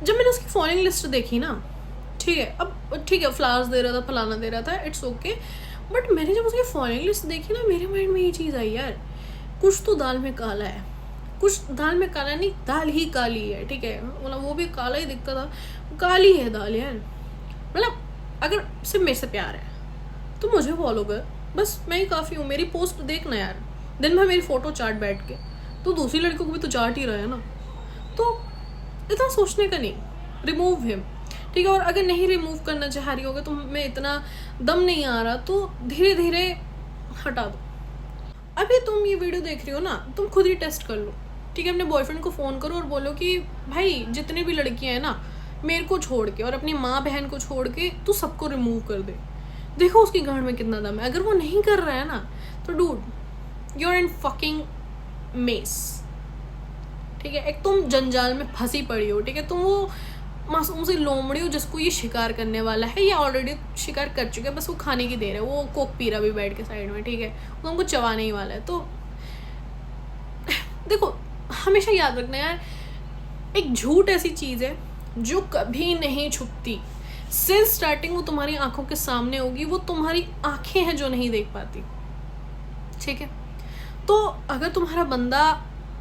जब मैंने उसकी फॉलोइंग लिस्ट देखी ना, ठीक है, अब ठीक है, फ्लावर्स दे रहा था, फलाना दे रहा था, इट्स ओके, बट मैंने जब उसकी फॉलोइंग लिस्ट देखी ना, मेरे माइंड में ये चीज़ आई यार, कुछ तो दाल में काला है, कुछ दाल में काला नहीं, दाल ही काली है। ठीक है, मतलब वो भी काला ही दिखता था, काली है दाल यार। मतलब अगर सिर्फ मेरे से प्यार है तो मुझे फॉलो कर, बस मैं ही काफ़ी हूँ। मेरी पोस्ट देखना यार, दिन भर मेरी फ़ोटो चाट बैठ के, तो दूसरी लड़कियों को भी तो चाट ही रहा है ना। तो इतना सोचने का नहीं, रिमूव हिम। ठीक है, और अगर नहीं रिमूव करना चाह रही होगा, तो मैं इतना दम नहीं आ रहा, तो धीरे धीरे हटा दो। अभी तुम ये वीडियो देख रही हो ना, तुम खुद ही टेस्ट कर लो। ठीक है, अपने बॉयफ्रेंड को फ़ोन करो और बोलो कि भाई जितनी भी लड़कियां हैं ना, मेरे को छोड़ के और अपनी माँ बहन को छोड़ के तू सबको रिमूव कर दे, देखो उसकी गांड में कितना दम है। अगर वो नहीं कर रहा है ना, तो dude you are in fucking mess. ठीक है, एक तुम जंजाल में फंसी पड़ी हो। ठीक है, तुम वो मासूम सी लोमड़ी हो जिसको ये शिकार करने वाला है, या ऑलरेडी शिकार कर चुके हैं, बस वो खाने की देर है, वो कोक पी रहा भी बैठ के साइड में। ठीक है, वो तुमको चबाने ही वाला है। तो देखो, हमेशा याद रखना यार, एक झूठ ऐसी चीज़ है जो कभी नहीं छुपती। सिंस स्टार्टिंग वो तुम्हारी आंखों के सामने होगी, वो तुम्हारी आंखें हैं जो नहीं देख पाती। ठीक है, तो अगर तुम्हारा बंदा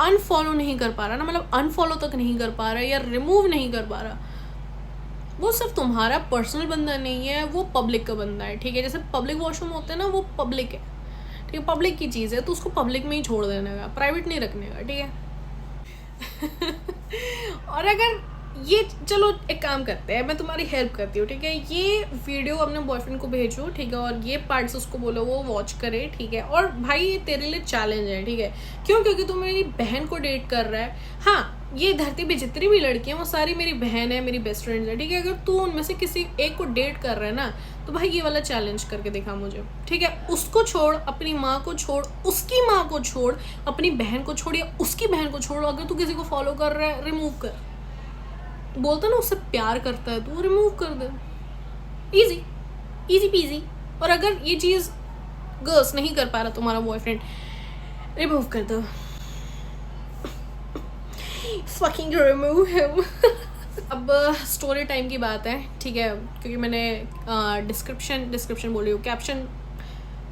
अनफॉलो नहीं कर पा रहा ना, मतलब अनफॉलो तक नहीं कर पा रहा या रिमूव नहीं कर पा रहा, वो सिर्फ तुम्हारा पर्सनल बंदा नहीं है, वो पब्लिक का बंदा है। ठीक है, जैसे पब्लिक वॉशरूम होते हैं ना, वो पब्लिक है। ठीक है, पब्लिक की चीज़ है, तो उसको पब्लिक में ही छोड़ देने का, प्राइवेट नहीं रखने का। ठीक है और अगर ये चलो एक काम करते हैं, मैं तुम्हारी हेल्प करती हूँ, ठीक है। ये वीडियो अपने बॉयफ्रेंड को भेजो, ठीक है, और ये पार्ट्स उसको बोलो वो वॉच करे, ठीक है। और भाई ये तेरे लिए चैलेंज है, ठीक है। क्यों? क्योंकि तू मेरी बहन को डेट कर रहा है। हाँ, ये धरती पे जितनी भी लड़कियां वो सारी मेरी बहन है, मेरी बेस्ट फ्रेंड्स है, ठीक है। अगर तू उनमें से किसी एक को डेट कर रहा है ना, तो भाई ये वाला चैलेंज करके दिखा मुझे, ठीक है। उसको छोड़, अपनी माँ को छोड़, उसकी माँ को छोड़, अपनी बहन को छोड़ या उसकी बहन को छोड़, अगर तू किसी को फॉलो कर रहा है रिमूव कर। बोलता ना उससे प्यार करता है तो रिमूव कर दे, इजी इजी पीजी। और अगर ये चीज़ गर्ल्स नहीं कर पा रहा तुम्हारा बॉयफ्रेंड, रिमूव कर दो, फकिंग रिमूव हिम। अब स्टोरी टाइम की बात है, ठीक है, क्योंकि मैंने डिस्क्रिप्शन बोल रही हूँ, कैप्शन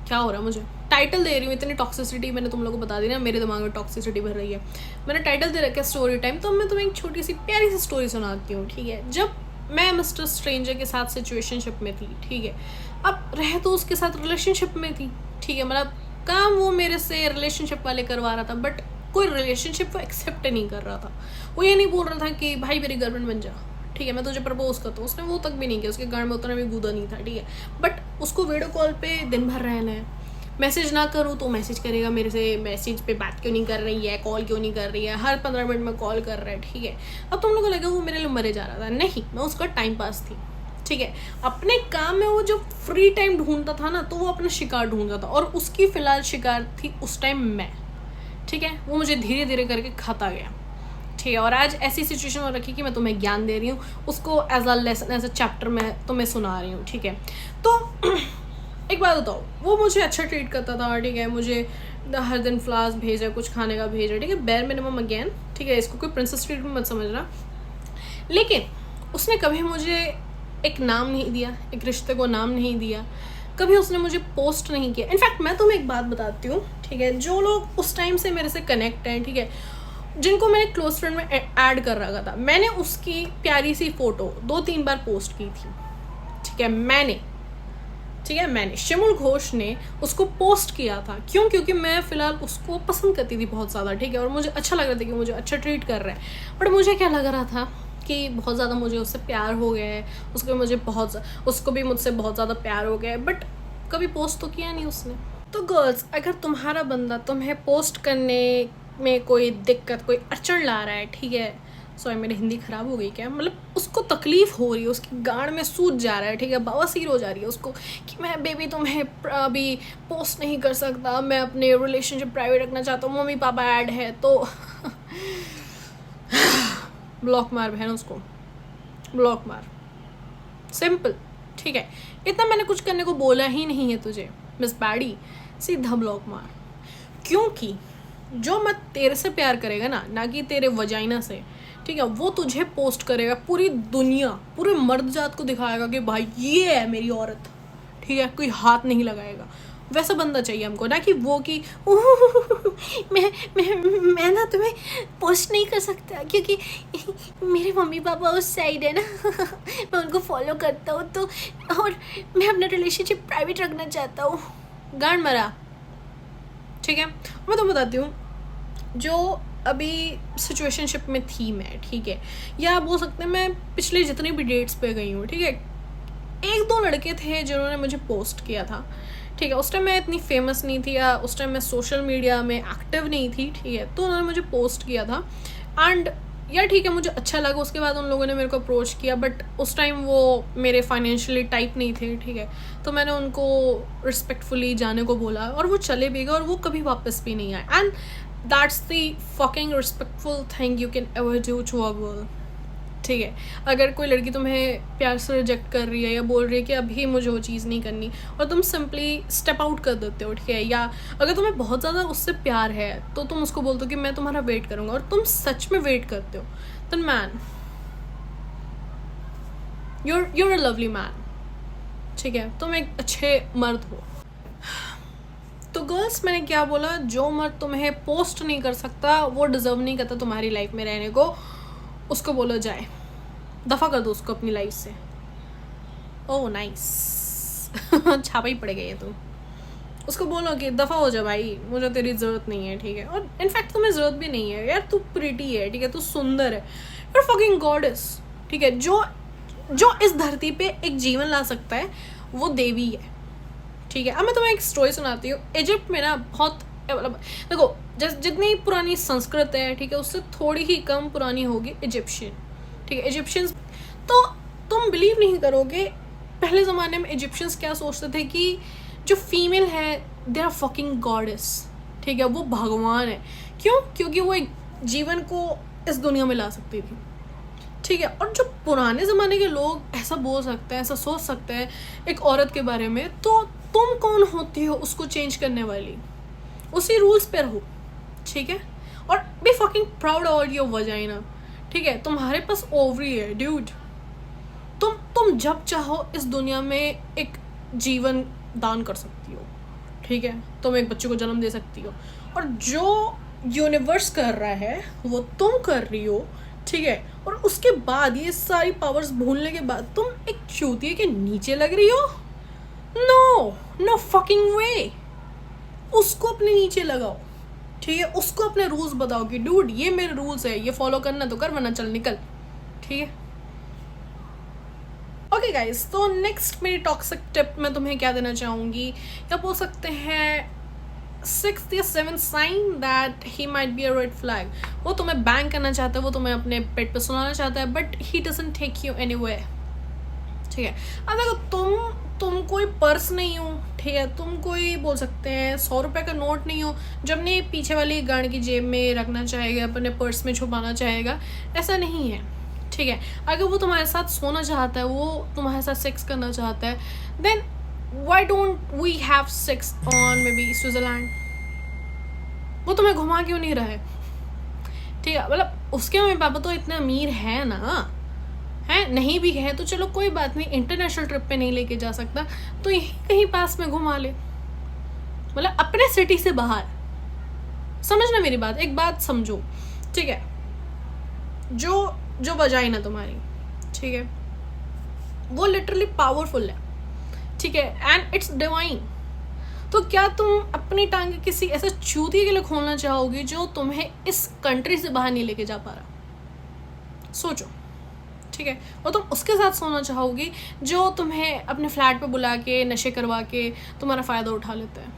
क्या हो रहा है, मुझे टाइटल दे रही हूँ। इतनी टॉक्सिसिटी मैंने तुम लोगों को बता दी ना, मेरे दिमाग में टॉक्सिसिटी भर रही है। मैंने टाइटल दे रखा है स्टोरी टाइम, तो मैं तुम्हें एक छोटी सी प्यारी सी स्टोरी सुनाती हूँ, ठीक है। जब मैं मिस्टर स्ट्रेंजर के साथ सिचुएशनशिप में थी, ठीक है, अब रह तो उसके साथ रिलेशनशिप में थी, ठीक है, मतलब काम वो मेरे से रिलेशनशिप वाले करवा रहा था, बट कोई रिलेशनशिप वो एक्सेप्ट नहीं कर रहा था। वो ये नहीं बोल रहा था कि भाई मेरी गर्लफ्रेंड बन जा, ठीक है, मैं तुझे प्रपोज करता हूँ। उसने वो तक भी नहीं किया, उसके गाड़ में उतना भी गूदा नहीं था, ठीक है। बट उसको वीडियो कॉल पे दिन भर रहना है, मैसेज ना करूँ तो मैसेज करेगा मेरे से, मैसेज पे बात क्यों नहीं कर रही है, कॉल क्यों नहीं कर रही है, हर 15 मिनट में कॉल कर रहा है, ठीक है। अब तुम लोगों को लगा वो मेरे लिए मरे जा रहा था, नहीं, मैं उसका टाइम पास थी, ठीक है। अपने काम में वो जो फ्री टाइम ढूंढता था ना, तो वो अपना शिकार ढूंढता था, और उसकी फिलहाल शिकार थी उस टाइम मैं, ठीक है। वो मुझे धीरे धीरे करके खाता गया, ठीक है। और आज ऐसी सिचुएशन हो रखी कि मैं तुम्हें ज्ञान दे रही हूँ, उसको as a lesson, as a chapter मैं तुम्हें सुना रही हूँ, ठीक है। तो एक बात बताओ, वो मुझे अच्छा ट्रीट करता था, ठीक है, मुझे हर दिन फ्लावर्स भेजा, कुछ खाने का भेजा, ठीक है, बेयर मिनिमम अगेन, ठीक है। इसको कोई प्रिंसेस ट्रीटमेंट मत समझना, लेकिन उसने कभी मुझे एक नाम नहीं दिया, एक रिश्ते को नाम नहीं दिया, कभी उसने मुझे पोस्ट नहीं किया। इनफैक्ट मैं तुम्हें एक बात बताती हूँ, ठीक है, जो लोग उस टाइम से मेरे से कनेक्ट हैं, ठीक है, जिनको मैंने क्लोज फ्रेंड में ऐड कर रखा था, मैंने उसकी प्यारी सी फोटो 2-3 बार पोस्ट की थी, ठीक है, मैंने शिमुल घोष ने उसको पोस्ट किया था। क्यों? क्योंकि मैं फिलहाल उसको पसंद करती थी बहुत ज़्यादा, ठीक है, और मुझे अच्छा लग रहा था कि मुझे अच्छा ट्रीट कर रहा है। बट मुझे क्या लग रहा था कि बहुत ज़्यादा मुझे उससे प्यार हो गया है, उसको भी मुझसे बहुत ज़्यादा प्यार हो गया है, बट कभी पोस्ट तो किया नहीं उसने। तो गर्ल्स, अगर तुम्हारा बंदा तुम्हें पोस्ट करने में कोई दिक्कत, कोई अड़चन ला रहा है, ठीक है, सॉरी मेरी हिंदी ख़राब हो गई क्या, मतलब उसको तकलीफ़ हो रही है, उसकी गाड़ में सूज जा रहा है, ठीक है, बवासीर हो जा रही है उसको कि मैं बेबी तुम्हें अभी पोस्ट नहीं कर सकता, मैं अपने रिलेशनशिप प्राइवेट रखना चाहता हूँ, मम्मी पापा ऐड है, तो ब्लॉक मार बहन, उसको ब्लॉक मार, सिंपल, ठीक है। इतना मैंने कुछ करने को बोला ही नहीं है तुझे मिस बैडी, सीधा ब्लॉक मार। क्योंकि जो मत तेरे से प्यार करेगा ना कि तेरे वजाइना से, ठीक है, वो तुझे पोस्ट करेगा, पूरी दुनिया, पूरे मर्द जात को दिखाएगा कि भाई ये है मेरी औरत, ठीक है, कोई हाथ नहीं लगाएगा। वैसा बंदा चाहिए हमको, ना कि वो कि मैं ना तुम्हें पोस्ट नहीं कर सकता क्योंकि मेरे मम्मी पापा उस साइड है ना, मैं उनको फॉलो करता हूँ, तो और मैं अपना रिलेशनशिप प्राइवेट रखना चाहता हूँ। गांड मरा, ठीक है। मैं तो बताती हूँ, जो अभी सिचुएशनशिप में थी मैं, ठीक है, या आप बोल सकते हैं मैं पिछले जितनी भी डेट्स पे गई हूँ, ठीक है, 1-2 लड़के थे जिन्होंने मुझे पोस्ट किया था, ठीक है। उस टाइम मैं इतनी फेमस नहीं थी, या उस टाइम मैं सोशल मीडिया में एक्टिव नहीं थी, ठीक है, तो उन्होंने मुझे पोस्ट किया था, एंड यार ठीक है, मुझे अच्छा लगा। उसके बाद उन लोगों ने मेरे को अप्रोच किया, बट उस टाइम वो मेरे फाइनेंशियली टाइप नहीं थे, ठीक है, तो मैंने उनको रिस्पेक्टफुली जाने को बोला, और वो चले भी गए, और वो कभी वापस भी नहीं आए। And that's the fucking respectful thing you can ever do to a girl, ठीक है। अगर कोई लड़की तुम्हें प्यार से रिजेक्ट कर रही है, या बोल रही है कि अभी मुझे वो चीज़ नहीं करनी, और तुम सिंपली स्टेप आउट कर देते हो, ठीक है, या अगर तुम्हें बहुत ज़्यादा उससे प्यार है तो तुम उसको बोलते हो कि मैं तुम्हारा वेट करूँगा, और तुम सच में वेट करते हो, तो man you're a lovely man, ठीक है, तुम एक अच्छे मर्द हो। तो गर्ल्स, मैंने क्या बोला, जो मर्द तुम्हें पोस्ट नहीं कर सकता वो डिजर्व नहीं करता तुम्हारी लाइफ में रहने को, उसको बोलो जाए, दफ़ा कर दो उसको अपनी लाइफ से। ओह नाइस छापा ही पड़ गया ये तो। उसको बोलो कि दफ़ा हो जा भाई, मुझे तेरी ज़रूरत नहीं है, ठीक है, और इनफैक्ट तुम्हें ज़रूरत भी नहीं है यार, तू प्रिटी है, ठीक है, तू सुंदर है, और फकिंग गॉडेस, ठीक है, जो जो इस धरती पे एक जीवन ला सकता है वो देवी है, ठीक है। अब मैं तुम्हें एक स्टोरी सुनाती हूँ। इजिप्ट में ना बहुत, मतलब देखो जितनी पुरानी संस्कृत है, ठीक है, उससे थोड़ी ही कम पुरानी होगी इजिप्शियन, ठीक है। इजिप्शियंस तो तुम बिलीव नहीं करोगे, पहले ज़माने में इजिप्शियंस क्या सोचते थे कि जो फीमेल है दे आर फकिंग गॉडेस, ठीक है, वो भगवान है। क्यों? क्योंकि वो एक जीवन को इस दुनिया में ला सकती थी, ठीक है। और जो पुराने ज़माने के लोग ऐसा बोल सकते हैं, ऐसा सोच सकते हैं एक औरत के बारे में, तो तुम कौन होती हो उसको चेंज करने वाली? उसी रूल्स पर हो, ठीक है। और be fucking proud about your vagina, ठीक है। तुम्हारे पास ओवरी है ड्यूड, तुम जब चाहो इस दुनिया में एक जीवन दान कर सकती हो, ठीक है। तुम एक बच्चे को जन्म दे सकती हो, और जो यूनिवर्स कर रहा है वो तुम कर रही हो, ठीक है। और उसके बाद ये सारी पावर्स भूलने के बाद तुम एक चूतिए के नीचे लग रही हो? No no fucking way. उसको अपने नीचे लगाओ, ठीक है। उसको अपने रूल्स बताओ कि डूड ये मेरे रूल्स है, ये फॉलो करना तो कर, वरना चल निकल, ठीक है। ओके गाइस, तो नेक्स्ट मेरी टॉक्सिक टिप मैं तुम्हें क्या देना चाहूँगी, या बोल सकते हैं 6th या 7th sign that he might be a red flag. वो तुम्हें बैंग करना चाहता है, वो तुम्हें अपने पेट पे सुनाना चाहता है, but he doesn't take you anywhere, ठीक है। अब देखो, तुम कोई पर्स नहीं हो, ठीक है, तुम कोई बोल सकते हैं 100 रुपये का नोट नहीं हो जो अपने पीछे वाली गाड़ी की जेब में रखना चाहेगा, अपने पर्स में छुपाना चाहेगा, ऐसा नहीं है, ठीक है। अगर वो तुम्हारे साथ सोना चाहता है, वो तुम्हारे साथ सेक्स करना चाहता है, then why don't we have sex on maybe Switzerland? वो तुम्हें घुमा क्यों नहीं रहा है, ठीक है। मतलब उसके मम्मी पापा तो इतने अमीर है ना, है नहीं भी है तो चलो कोई बात नहीं, इंटरनेशनल ट्रिप पे नहीं लेके जा सकता तो यहीं कहीं पास में घुमा ले, मतलब अपने सिटी से बाहर। समझना मेरी बात, एक बात समझो, ठीक है। जो वजाइना तुम्हारी, ठीक है, वो लिटरली पावरफुल है, ठीक है, एंड इट्स डिवाइन। तो क्या तुम अपनी टांगे किसी ऐसे चूतिए के लिए खोलना चाहोगी जो तुम्हें इस कंट्री से बाहर नहीं लेके जा पा रहा? सोचो, ठीक है। और तुम उसके साथ सोना चाहोगी जो तुम्हें अपने फ्लैट पे बुला के नशे करवा के तुम्हारा फ़ायदा उठा लेता है?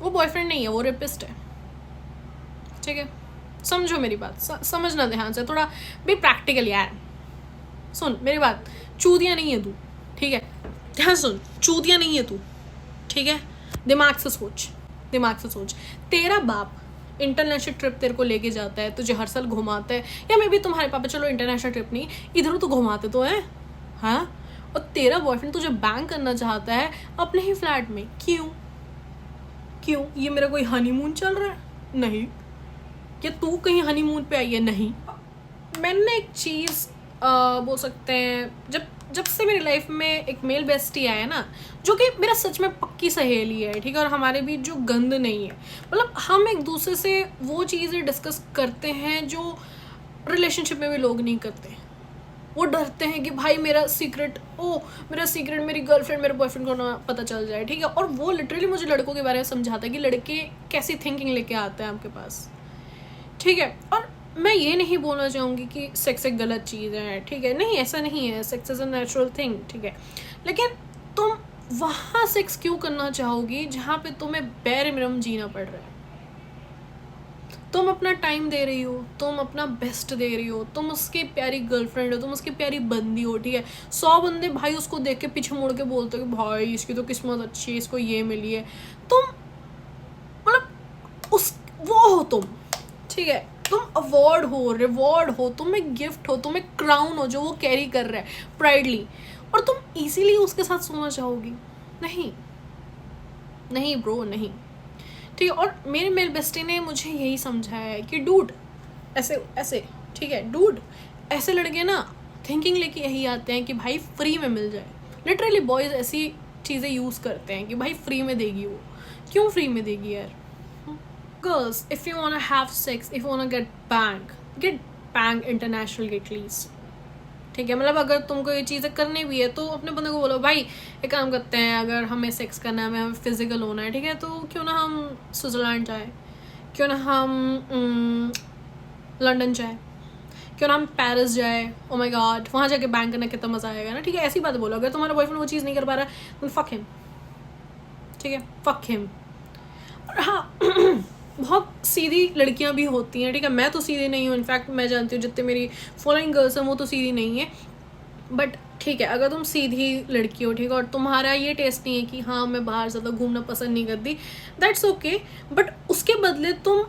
वो बॉयफ्रेंड नहीं है, वो रेपिस्ट है, ठीक है। समझो मेरी बात, समझना ध्यान से, थोड़ा भी प्रैक्टिकल यार। सुन मेरी बात, चूतिया नहीं है तू, ठीक है, ध्यान सुन, चूतिया नहीं है तू, ठीक है। दिमाग से सोच। तेरा बाप इंटरनेशनल ट्रिप तेरे को लेके जाता है, तुझे हर साल घुमाता है, या मे बी तुम्हारे पापा, चलो इंटरनेशनल ट्रिप नहीं, इधर तो घुमाते तो हैं, हाँ। और तेरा बॉयफ्रेंड तुझे बैंग करना चाहता है अपने ही फ्लैट में, क्यों? ये मेरा कोई हनीमून चल रहा है? नहीं। क्या तू कहीं हनीमून पे आई है? नहीं। मैंने एक चीज़ बोल सकते हैं, जब से मेरी लाइफ में एक मेल बेस्टी आया ना, जो कि मेरा सच में पक्की सहेली है, ठीक है, और हमारे बीच जो गंद नहीं है, मतलब हम एक दूसरे से वो चीज़ें डिस्कस करते हैं जो रिलेशनशिप में भी लोग नहीं करते। वो डरते हैं कि भाई मेरा सीक्रेट मेरी गर्लफ्रेंड मेरे बॉयफ्रेंड को ना पता चल जाए, ठीक है। और वो लिटरली मुझे लड़कों के बारे में समझाता है कि लड़के कैसी थिंकिंग लेके आते हैं आपके पास, ठीक है। और मैं ये नहीं बोलना चाहूँगी कि सेक्स एक गलत चीज़ है, ठीक है, नहीं, ऐसा नहीं है, sex is a natural thing, ठीक है। लेकिन तुम वहाँ सेक्स क्यों करना चाहोगी जहाँ पे तुम्हें बेर मिनिमम जीना पड़ रहा है? तुम अपना टाइम दे रही हो, तुम अपना बेस्ट दे रही हो, तुम उसकी प्यारी गर्लफ्रेंड हो, तुम उसकी प्यारी बंदी हो, ठीक है। 100 बंदे भाई उसको देख के पीछे मुड़ के बोलते हो कि भाई इसकी तो किस्मत अच्छी है, इसको ये मिली है। तुम मतलब वो हो तुम, ठीक है, तुम अवार्ड हो, रिवॉर्ड हो, तुम एक गिफ्ट हो, तुम एक क्राउन हो जो वो कैरी कर रहा है प्राइडली, और तुम इजीली उसके साथ सोना चाहोगी? नहीं ब्रो, नहीं, ठीक है। और मेरे मेल बेस्टी ने मुझे यही समझाया है कि डूड ऐसे, ठीक है, डूड ऐसे लड़के ना थिंकिंग लेके यही आते हैं कि भाई फ्री में मिल जाए। लिटरली बॉयज़ ऐसी चीज़ें यूज़ करते हैं कि भाई फ्री में देगी वो। क्यों फ्री में देगी यार? Girls, if you wanna have sex, if you wanna get banged internationally at least, ठीक है। मतलब अगर तुमको ये चीज़ें करनी भी है तो अपने बंदे को बोलो भाई एक काम करते हैं, अगर हमें सेक्स करना है, हमें फिजिकल होना है, ठीक है, तो क्यों ना हम स्विट्ज़रलैंड जाए, क्यों ना हम लंदन जाए, क्यों ना हम पेरिस जाए, ओ माय गॉड, वहाँ जाके बैंक करना कितना मजा आएगा ना, ठीक है। ऐसी बात बोलो, अगर तुम्हारा बॉयफ्रेंड वो चीज़ नहीं कर पा रहा तो फक हिम, ठीक है, फक हिम। और हाँ बहुत सीधी लड़कियां भी होती हैं, ठीक है, मैं तो सीधी नहीं हूँ, इनफैक्ट मैं जानती हूँ जितने मेरी फॉलोइंग गर्ल्स हैं वो तो सीधी नहीं है, बट ठीक है, अगर तुम सीधी लड़की हो, ठीक है, और तुम्हारा ये टेस्ट नहीं है कि हाँ मैं बाहर ज़्यादा घूमना पसंद नहीं करती, दैट्स ओके, बट उसके बदले तुम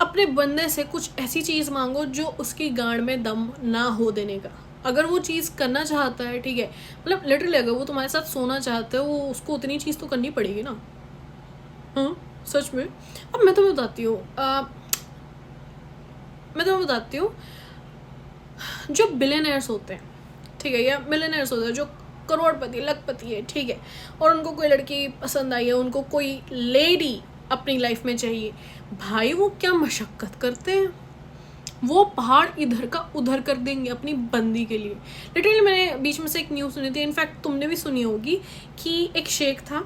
अपने बंदे से कुछ ऐसी चीज़ मांगो जो उसकी गांड में दम ना हो देने का। अगर वो चीज़ करना चाहता है, ठीक है, मतलब लिटरली अगर वो तुम्हारे साथ सोना चाहता है, वो उसको उतनी चीज़ तो करनी पड़ेगी ना। हाँ सच में। अब मैं तुम्हें बताती हूँ जो बिलियनर्स होते हैं, ठीक है, या मिलियनर्स होते हैं, जो करोड़पति लखपति है, ठीक है, और उनको कोई लड़की पसंद आई है, उनको कोई लेडी अपनी लाइफ में चाहिए, भाई वो क्या मशक्क़त करते हैं, वो पहाड़ इधर का उधर कर देंगे अपनी बंदी के लिए। लिटरली मैंने बीच में से एक न्यूज़ सुनी थी, इनफैक्ट तुमने भी सुनी होगी, कि एक शेख था,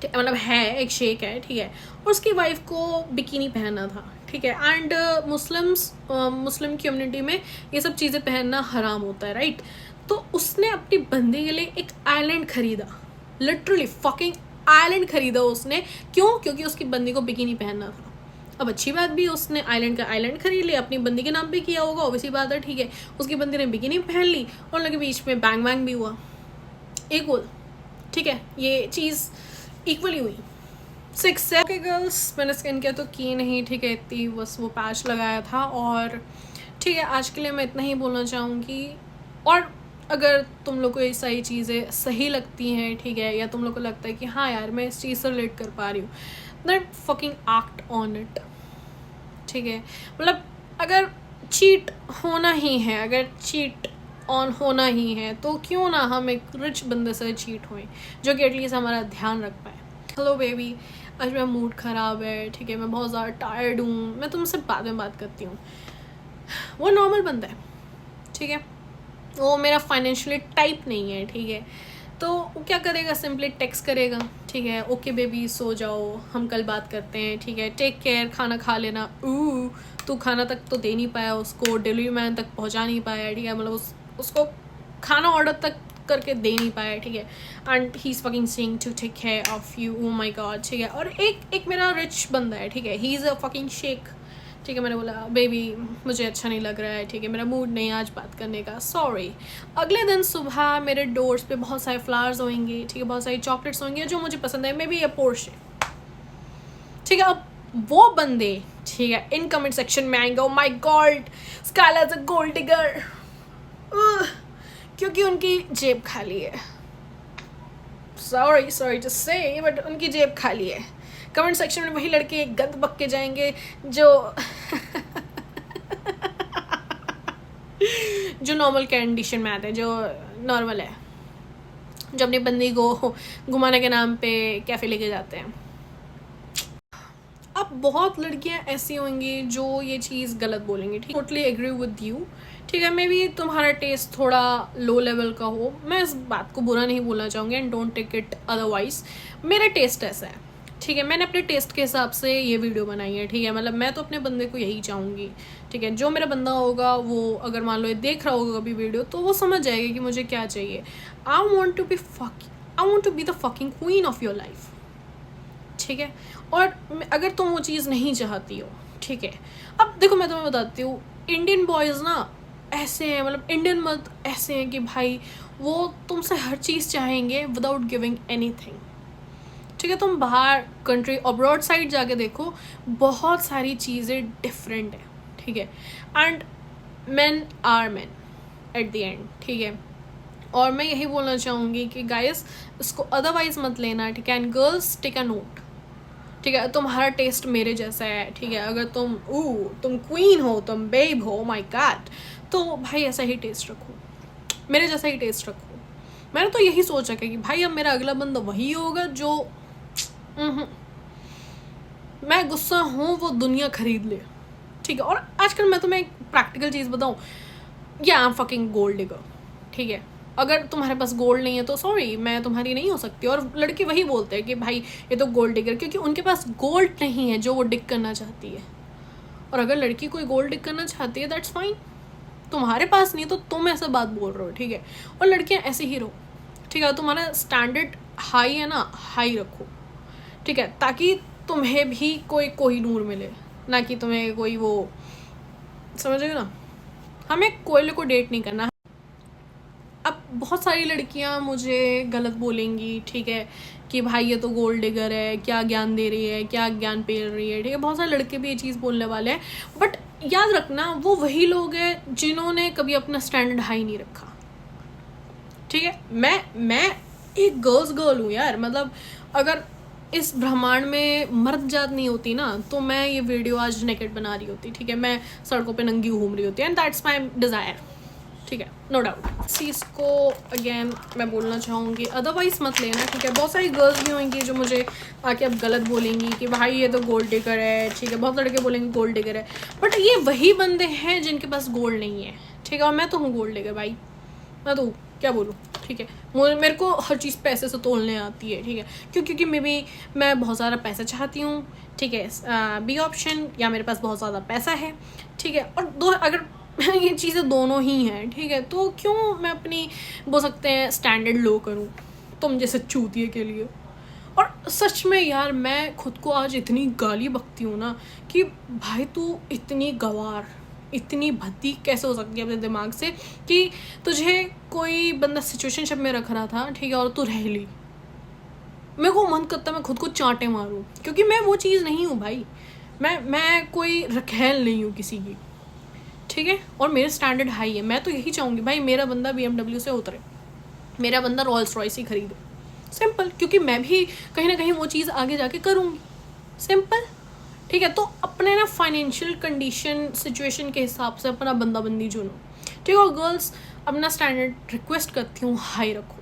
मतलब है एक शेख है, ठीक है, और उसकी वाइफ को बिकिनी पहनना था, ठीक है, एंड मुस्लिम कम्युनिटी में ये सब चीज़ें पहनना हराम होता है, राइट। तो उसने अपनी बंदी के लिए एक आइलैंड खरीदा, लिटरली फकिंग आइलैंड खरीदा उसने। क्यों? क्योंकि उसकी बंदी को बिकिनी पहनना था। अब अच्छी बात भी, उसने आइलैंड खरीद लिया, अपनी बंदी के नाम पे किया होगा, ऑब्वियसली बात है, ठीक है, उसकी बंदी ने बिकिनी पहन ली और उनके बीच में बैंग बैंग भी हुआ, इक्वल, ठीक है, ये चीज़ इक्वली हुई। 6 ओके गर्ल्स, मैंने स्किन केयर तो की नहीं, ठीक है, इतनी बस वो पैच लगाया था, और ठीक है, आज के लिए मैं इतना ही बोलना चाहूँगी। और अगर तुम लोग को ये सारी चीज़ें सही लगती हैं, ठीक है, या तुम लोग को लगता है कि हाँ यार मैं इस चीज़ से रिलेट कर पा रही हूँ, that fucking act on it, ठीक है। मतलब अगर चीट होना ही है, अगर चीट ऑन होना ही है, तो क्यों ना हम एक रिच बंदे से चीट होएं जो कि एटलीस्ट हमारा ध्यान रख पाए। हेलो बेबी, आज मेरा मूड ख़राब है, ठीक है, मैं बहुत ज़्यादा टायर्ड हूँ, मैं तुमसे बाद में बात करती हूँ। वो नॉर्मल बंदा है, ठीक है, वो मेरा फाइनेंशियली टाइप नहीं है, ठीक है, तो वो क्या करेगा, सिंपली टेक्स्ट करेगा, ठीक है, ओके बेबी सो जाओ, हम कल बात करते हैं, ठीक है, टेक केयर, खाना खा लेना। तू खाना तक तो दे नहीं पाया उसको, डिलीवरी मैन तक पहुंचा नहीं पाया, ठीक है, मतलब उसको खाना ऑर्डर तक करके दे नहीं पाया, ठीक है, and he is fucking saying to take care of you, oh my god, ठीक है। और एक मेरा रिच बंदा है, ठीक है, ही इज़ अ फकिंग शेख, ठीक है, मैंने बोला बेबी मुझे अच्छा नहीं लग रहा है, ठीक है, मेरा मूड नहीं आज बात करने का, सॉरी। अगले दिन सुबह मेरे डोर्स पे बहुत सारे फ्लावर्स होंगे, ठीक है, बहुत सारी चॉकलेट्स होंगे जो मुझे पसंद है, मे बी ये पोर्श है, ठीक है। अब वो बंदे, ठीक है, इन कमेंट सेक्शन में आएंगे, ओ my God Scylla is a gold digger, क्योंकि उनकी जेब खाली है, सॉरी टू से, बट उनकी जेब खाली है। कमेंट सेक्शन में वही लड़के गंद बक के जाएंगे जो जो नॉर्मल कंडीशन में आते हैं, जो नॉर्मल है, जो अपनी बंदी को घुमाने के नाम पे कैफे लेके जाते हैं। अब बहुत लड़कियां ऐसी होंगी जो ये चीज़ गलत बोलेंगी, ठीक, टोटली एग्री विद यू, ठीक है, मे बी तुम्हारा टेस्ट थोड़ा लो लेवल का हो, मैं इस बात को बुरा नहीं बोलना चाहूँगी, and don't take it otherwise, मेरा टेस्ट ऐसा है, ठीक है, मैंने अपने टेस्ट के हिसाब से ये वीडियो बनाई है, ठीक है, मतलब मैं तो अपने बंदे को यही चाहूँगी, ठीक है, जो मेरा बंदा होगा वो अगर मान लो ये देख रहा होगा कभी वीडियो, तो वो समझ जाएगा कि मुझे क्या चाहिए। I want to be the fucking queen of your life, ठीक है, और अगर तुम वो चीज़ नहीं चाहती हो, ठीक है, अब देखो मैं तुम्हें बताती हूँ, इंडियन बॉयज़ ना ऐसे हैं, मतलब इंडियन मर्द ऐसे हैं कि भाई वो तुमसे हर चीज़ चाहेंगे विदाउट गिविंग एनीथिंग, ठीक है। तुम बाहर कंट्री अब्रॉड साइड जाके देखो, बहुत सारी चीज़ें डिफरेंट है, ठीक है, and men are men at the end, ठीक है। और मैं यही बोलना चाहूँगी कि गाइस इसको अदरवाइज मत लेना, ठीक है, and girls take a note, ठीक है, तुम्हारा टेस्ट मेरे जैसा है, ठीक है, अगर तुम क्वीन हो, तुम बेब हो, माय गॉड, तो भाई ऐसा ही टेस्ट रखो, मेरे जैसा ही टेस्ट रखो। मैंने तो यही सोचा कि भाई अब मेरा अगला बंदा वही होगा जो मैं गुस्सा हूँ वो दुनिया खरीद ले, ठीक है। और आजकल मैं तुम्हें एक प्रैक्टिकल चीज़ बताऊँ, या I am fucking gold digger, ठीक है, अगर तुम्हारे पास गोल्ड नहीं है तो सॉरी मैं तुम्हारी नहीं हो सकती। और लड़के वही बोलते हैं कि भाई ये तो गोल्ड डिगर, क्योंकि उनके पास गोल्ड नहीं है जो वो डिग करना चाहती है। और अगर लड़की कोई गोल्ड डिग करना चाहती है दैट्स फाइन, तुम्हारे पास नहीं तो तुम ऐसा बात बोल रहे हो, ठीक है। और लड़कियां ऐसे ही रहो, ठीक है। तुम्हारा स्टैंडर्ड हाई है ना, हाई रखो, ठीक है, ताकि तुम्हें भी कोई कोहिनूर मिले, ना कि तुम्हें कोई वो, समझ रहे हो ना। हमें कोयले को डेट नहीं करना। अब बहुत सारी लड़कियां मुझे गलत बोलेंगी, ठीक है, कि भाई ये तो गोल्ड डिगर है, क्या ज्ञान दे रही है, क्या ज्ञान पेल रही है, ठीक है। बहुत सारे लड़के भी ये चीज़ बोलने वाले हैं, बट याद रखना वो वही लोग हैं जिन्होंने कभी अपना स्टैंडर्ड हाई नहीं रखा, ठीक है। मैं एक गर्ल हूँ यार, मतलब अगर इस ब्रह्मांड में मर्द जात नहीं होती ना तो मैं ये वीडियो आज नेकेड बना रही होती, ठीक है। मैं सड़कों पे नंगी घूम रही होती, एंड दैट्स माई डिज़ायर, ठीक है, नो डाउट। इस चीज़ को अगेन मैं बोलना चाहूँगी, अदरवाइज मत लेना, ठीक है। बहुत सारी गर्ल्स भी होंगी जो मुझे आके अब गलत बोलेंगी कि भाई ये तो गोल्ड डिगर है, ठीक है। बहुत लड़के बोलेंगे गोल्ड डिगर है, बट ये वही बंदे हैं जिनके पास गोल्ड नहीं है, ठीक है। और मैं तो हूँ गोल्ड डिगर भाई, मैं तो क्या बोलूँ, ठीक है। मेरे को हर चीज़ पैसे से तोलने आती है, ठीक है। क्योंकि मैं बहुत ज़्यादा पैसा चाहती हूँ, ठीक है। बी ऑप्शन, या मेरे पास बहुत ज़्यादा पैसा है, ठीक है। और दो अगर ये चीज़ें दोनों ही हैं, ठीक है, तो क्यों मैं अपनी बोल सकते हैं स्टैंडर्ड लो करूँ तुम जैसे चूतिए के लिए। और सच में यार मैं खुद को आज इतनी गाली बकती हूँ ना कि भाई तू इतनी गवार, इतनी भद्दी कैसे हो सकती है अपने दिमाग से कि तुझे कोई बंदा सिचुएशनशिप में रख रहा था, ठीक है, और तू रह ली। मेरे को मन करता मैं खुद को चांटे मारूँ, क्योंकि मैं वो चीज़ नहीं हूँ भाई। मैं कोई रखेल नहीं हूँ किसी की, ठीक है। और मेरे स्टैंडर्ड हाई है। मैं तो यही चाहूँगी भाई मेरा बंदा BMW से उतरे, मेरा बंदा रॉल्स रॉयस ही खरीदे, सिंपल। क्योंकि मैं भी कहीं ना कहीं वो चीज़ आगे जाके करूँगी, सिंपल, ठीक है। तो अपने ना फाइनेंशियल कंडीशन सिचुएशन के हिसाब से अपना बंदा बंदी चुनो, ठीक है। और गर्ल्स अपना स्टैंडर्ड रिक्वेस्ट करती हूँ हाई रखो,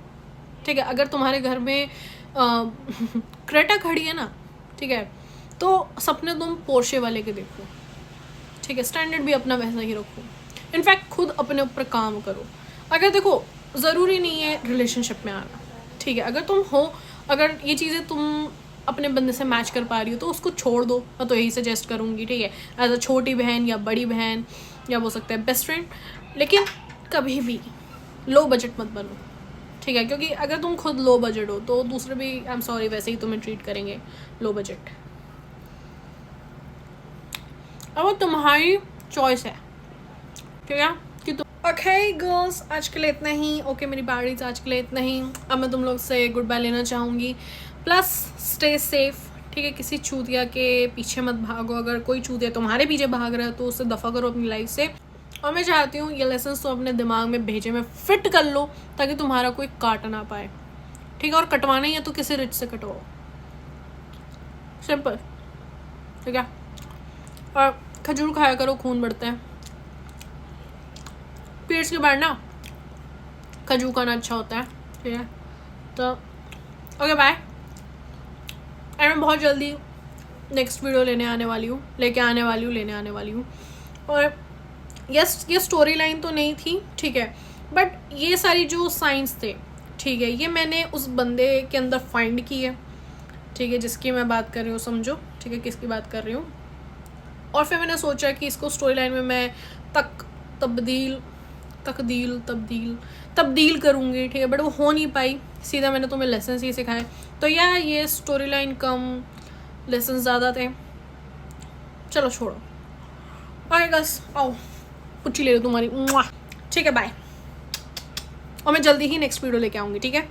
ठीक है। अगर तुम्हारे घर में क्रेटा खड़ी है ना, ठीक है, तो सपने तुम पोर्शे वाले के देखो, ठीक है। स्टैंडर्ड भी अपना वैसा ही रखो, इनफैक्ट खुद अपने ऊपर काम करो। अगर देखो ज़रूरी नहीं है रिलेशनशिप में आना, ठीक है। अगर ये चीज़ें तुम अपने बंदे से मैच कर पा रही हो तो उसको छोड़ दो, मैं तो यही सजेस्ट करूँगी, ठीक है। एज अ छोटी बहन या बड़ी बहन या हो सकता है बेस्ट फ्रेंड, लेकिन कभी भी लो बजट मत बनो, ठीक है। क्योंकि अगर तुम खुद लो बजट हो तो दूसरे भी आई एम सॉरी वैसे ही तुम्हें ट्रीट करेंगे लो बजट। अब वो तुम्हारी चॉइस है, ठीक है, कि तुम ओके गर्ल्स आज के लिए इतना ही। ओके मेरी बारीज आज के लिए इतना ही। अब मैं तुम लोग से गुड बाय लेना चाहूँगी। प्लस स्टे सेफ, ठीक है। किसी चूतिया के पीछे मत भागो। अगर कोई चूतिया तुम्हारे पीछे भाग रहा है तो उससे दफ़ा करो अपनी लाइफ से। और मैं चाहती हूँ ये लेसन तो अपने दिमाग में भेजे में फिट कर लो ताकि तुम्हारा कोई काट ना पाए, ठीक है। और कटवाना ही है तो किसी रिच से कटवाओ, सिंपल, ठीक है। और खजूर खाया करो, खून बढ़ते हैं। पीरियड्स के बाद ना खजूर खाना अच्छा होता है, ठीक है। तो ओके बाय। एंड मैं बहुत जल्दी नेक्स्ट वीडियो लेने आने वाली हूँ। और यस ये स्टोरी लाइन तो नहीं थी, ठीक है, बट ये सारी जो साइंस थे, ठीक है, ये मैंने उस बंदे के अंदर फाइंड की है, ठीक है, जिसकी मैं बात कर रही हूँ, समझो, ठीक है, किसकी बात कर रही हूँ। और फिर मैंने सोचा कि इसको स्टोरी लाइन में मैं तब्दील करूँगी, ठीक है, बट वो हो नहीं पाई। सीधा मैंने तुम्हें लेसन ही सिखाए, तो यार ये स्टोरी लाइन कम, लेसन ज़्यादा थे। चलो छोड़ो, ओके गाइस, आओ पुच्ची ले लो तुम्हारी, ठीक है, बाय। और मैं जल्दी ही नेक्स्ट वीडियो लेके आऊँगी, ठीक है।